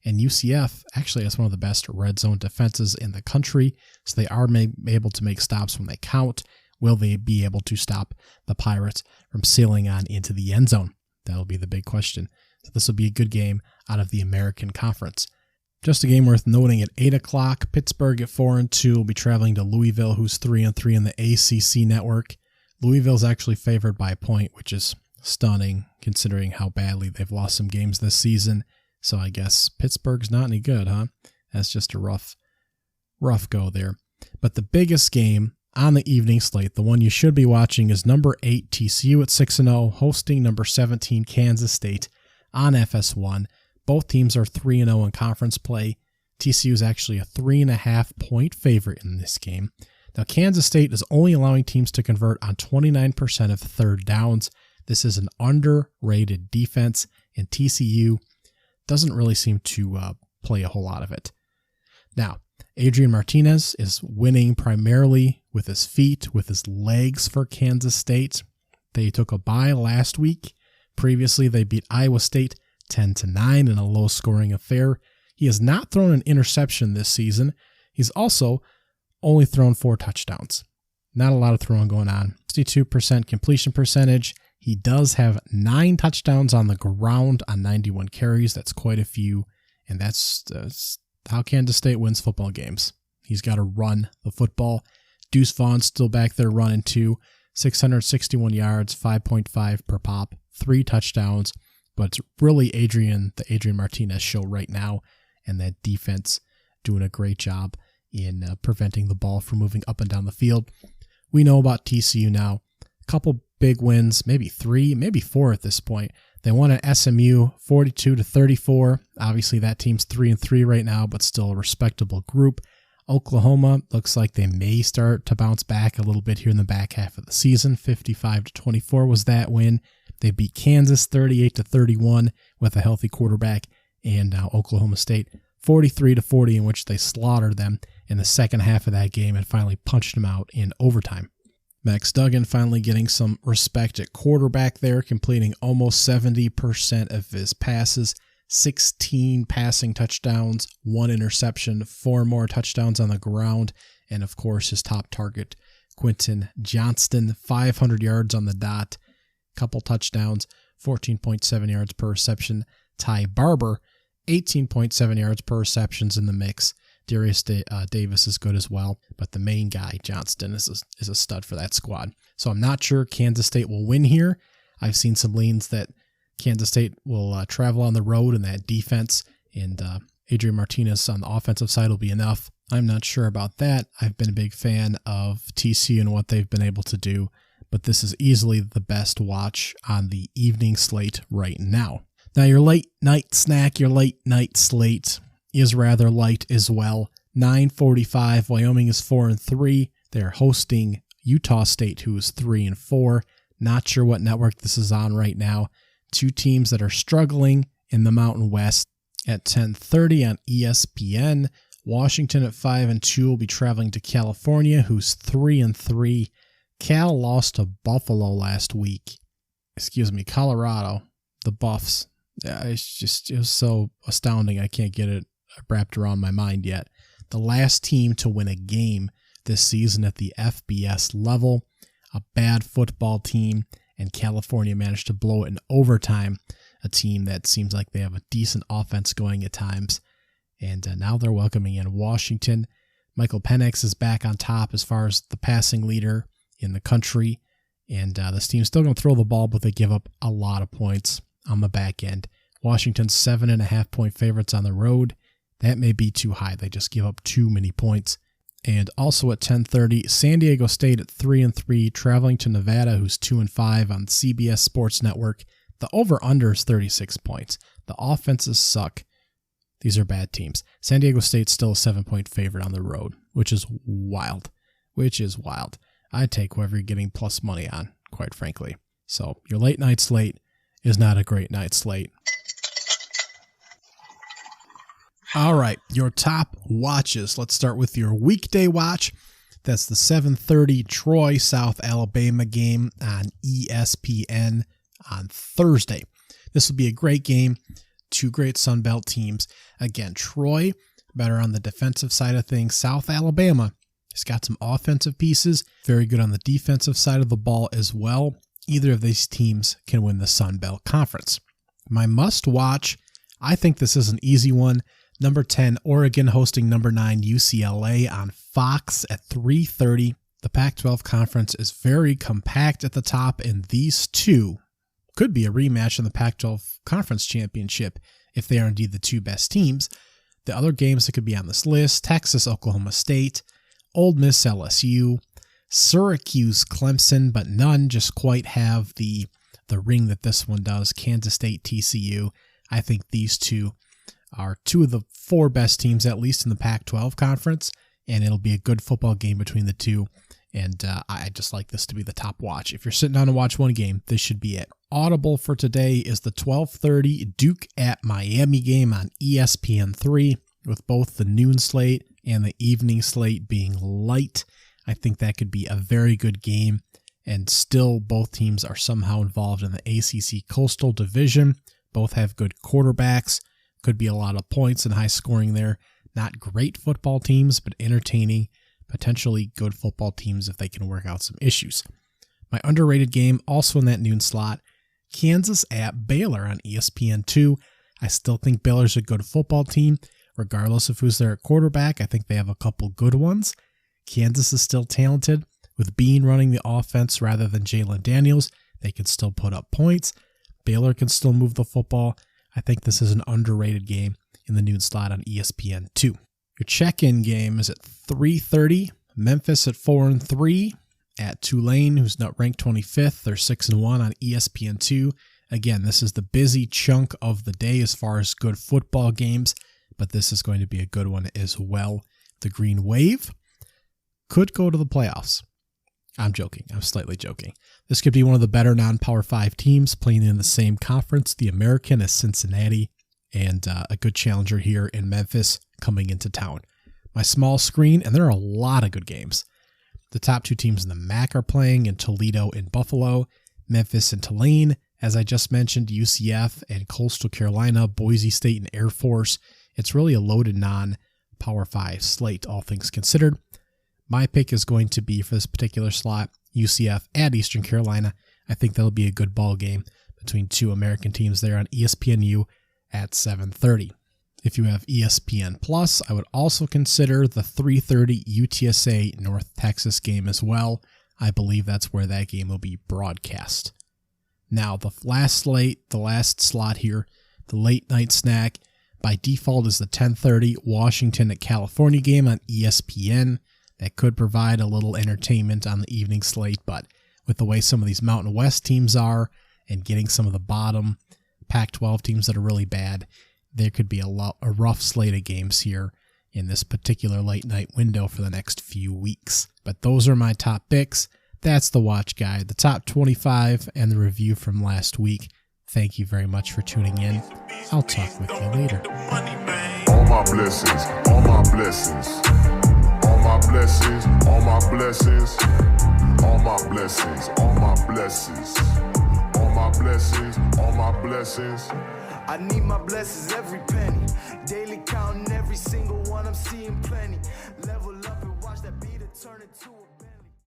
S3: And UCF actually has one of the best red zone defenses in the country, so they are able to make stops when they count. Will they be able to stop the Pirates from sailing on into the end zone? That'll be the big question. So this will be a good game out of the American Conference. Just a game worth noting at 8 o'clock, Pittsburgh at 4-2 will be traveling to Louisville, who's 3-3 in the ACC network. Louisville's actually favored by a point, which is stunning considering how badly they've lost some games this season. So I guess Pittsburgh's not any good, huh? That's just a rough go there. But the biggest game on the evening slate, the one you should be watching, is number 8 TCU at 6-0, hosting number 17 Kansas State on FS1. Both teams are 3-0 in conference play. TCU is actually a 3.5-point favorite in this game. Now, Kansas State is only allowing teams to convert on 29% of third downs. This is an underrated defense, and TCU doesn't really seem to play a whole lot of it. Now, Adrian Martinez is winning primarily with his feet, with his legs for Kansas State. They took a bye last week. Previously, they beat Iowa State 10-9 in a low-scoring affair. He has not thrown an interception this season. He's also only thrown 4 touchdowns. Not a lot of throwing going on. 62% completion percentage. He does have 9 touchdowns on the ground on 91 carries. That's quite a few. And that's how Kansas State wins football games. He's got to run the football. Deuce Vaughn's still back there running too. 661 yards, 5.5 per pop, 3 touchdowns. But it's really the Adrian Martinez show right now. And that defense doing a great job in preventing the ball from moving up and down the field. We know about TCU now. A couple big wins, maybe 3, maybe 4 at this point. They won at SMU 42-34. Obviously, that team's 3-3 right now, but still a respectable group. Oklahoma looks like they may start to bounce back a little bit here in the back half of the season. 55-24 was that win. They beat Kansas 38-31 with a healthy quarterback, and now Oklahoma State 43-40, in which they slaughtered them in the second half of that game and finally punched them out in overtime. Max Duggan finally getting some respect at quarterback there, completing almost 70% of his passes, 16 passing touchdowns, 1 interception, 4 more touchdowns on the ground, and of course his top target, Quentin Johnston, 500 yards on the dot, couple touchdowns, 14.7 yards per reception. Ty Barber, 18.7 yards per receptions in the mix. Darius Davis is good as well, but the main guy, Johnston, is a stud for that squad. So I'm not sure Kansas State will win here. I've seen some leans that Kansas State will travel on the road in that defense, and Adrian Martinez on the offensive side will be enough. I'm not sure about that. I've been a big fan of TCU and what they've been able to do, but this is easily the best watch on the evening slate right now. Now, your late night snack, your late night slate is rather light as well. 9:45, Wyoming is 4-3. They're hosting Utah State, who is 3-4. Not sure what network this is on right now. 2 teams that are struggling in the Mountain West. At 10:30 on ESPN, Washington at 5-2 will be traveling to California, who's 3-3. Cal lost to Buffalo last week. Colorado, the Buffs. It was so astounding. I can't get it wrapped around my mind yet. The last team to win a game this season at the FBS level, a bad football team, and California managed to blow it in overtime, a team that seems like they have a decent offense going at times. And now they're welcoming in Washington. Michael Penix is back on top as far as the passing leader in the country. And this team's still going to throw the ball, but they give up a lot of points on the back end. Washington's 7.5-point favorites on the road. That may be too high. They just give up too many points. And also at 10:30, San Diego State at 3-3, traveling to Nevada, who's 2-5 on CBS Sports Network. The over-under is 36 points. The offenses suck. These are bad teams. San Diego State's still a 7-point favorite on the road, which is wild. I'd take whoever you're getting plus money on, quite frankly. So your late night slate is not a great night slate. All right, your top watches. Let's start with your weekday watch. That's the 7:30 Troy South Alabama game on ESPN on Thursday. This will be a great game. 2 great Sun Belt teams. Again, Troy, better on the defensive side of things. South Alabama has got some offensive pieces. Very good on the defensive side of the ball as well. Either of these teams can win the Sun Belt Conference. My must watch, I think this is an easy one. Number 10, Oregon hosting number 9, UCLA on Fox at 3:30. The Pac-12 Conference is very compact at the top, and these two could be a rematch in the Pac-12 Conference Championship if they are indeed the 2 best teams. The other games that could be on this list, Texas, Oklahoma State, Ole Miss, LSU, Syracuse, Clemson, but none just quite have the ring that this one does, Kansas State, TCU. I think these two are 2 of the 4 best teams, at least in the Pac-12 conference, and it'll be a good football game between the 2, and I just like this to be the top watch. If you're sitting down to watch one game, this should be it. Audible for today is the 12:30 Duke at Miami game on ESPN3, with both the noon slate and the evening slate being light. I think that could be a very good game, and still both teams are somehow involved in the ACC Coastal Division. Both have good quarterbacks. Could be a lot of points and high scoring there. Not great football teams, but entertaining, potentially good football teams if they can work out some issues. My underrated game, also in that noon slot, Kansas at Baylor on ESPN2. I still think Baylor's a good football team, regardless of who's there at quarterback. I think they have a couple good ones. Kansas is still talented. With Bean running the offense rather than Jalen Daniels, they can still put up points. Baylor can still move the football. I think this is an underrated game in the noon slot on ESPN2. Your check-in game is at 3:30. Memphis at 4-3 at Tulane, who's not ranked 25th. They're 6-1 on ESPN2. Again, this is the busy chunk of the day as far as good football games, but this is going to be a good one as well. The Green Wave could go to the playoffs. I'm joking. I'm slightly joking. This could be one of the better non-Power 5 teams playing in the same conference, the American, as Cincinnati, and a good challenger here in Memphis coming into town. My small screen, and there are a lot of good games. The top two teams in the MAC are playing in Toledo and Buffalo, Memphis and Tulane. As I just mentioned, UCF and Coastal Carolina, Boise State and Air Force. It's really a loaded non-Power 5 slate, all things considered. My pick is going to be, for this particular slot, UCF at Eastern Carolina. I think that'll be a good ball game between two American teams there on ESPNU at 7:30. If you have ESPN Plus, I would also consider the 3:30 UTSA North Texas game as well. I believe that's where that game will be broadcast. Now, the last slot here, the late night snack, by default is the 10:30 Washington at California game on ESPN. That could provide a little entertainment on the evening slate, but with the way some of these Mountain West teams are and getting some of the bottom Pac-12 teams that are really bad, there could be a rough slate of games here in this particular late night window for the next few weeks. But those are my top picks. That's the watch guide, the top 25, and the review from last week. Thank you very much for tuning in. I'll talk with you later.
S4: All my blessings, all my blessings, all my blessings, all my blessings, all my blessings, all my blessings, all my blessings, all my blessings.
S5: I need my blessings every penny.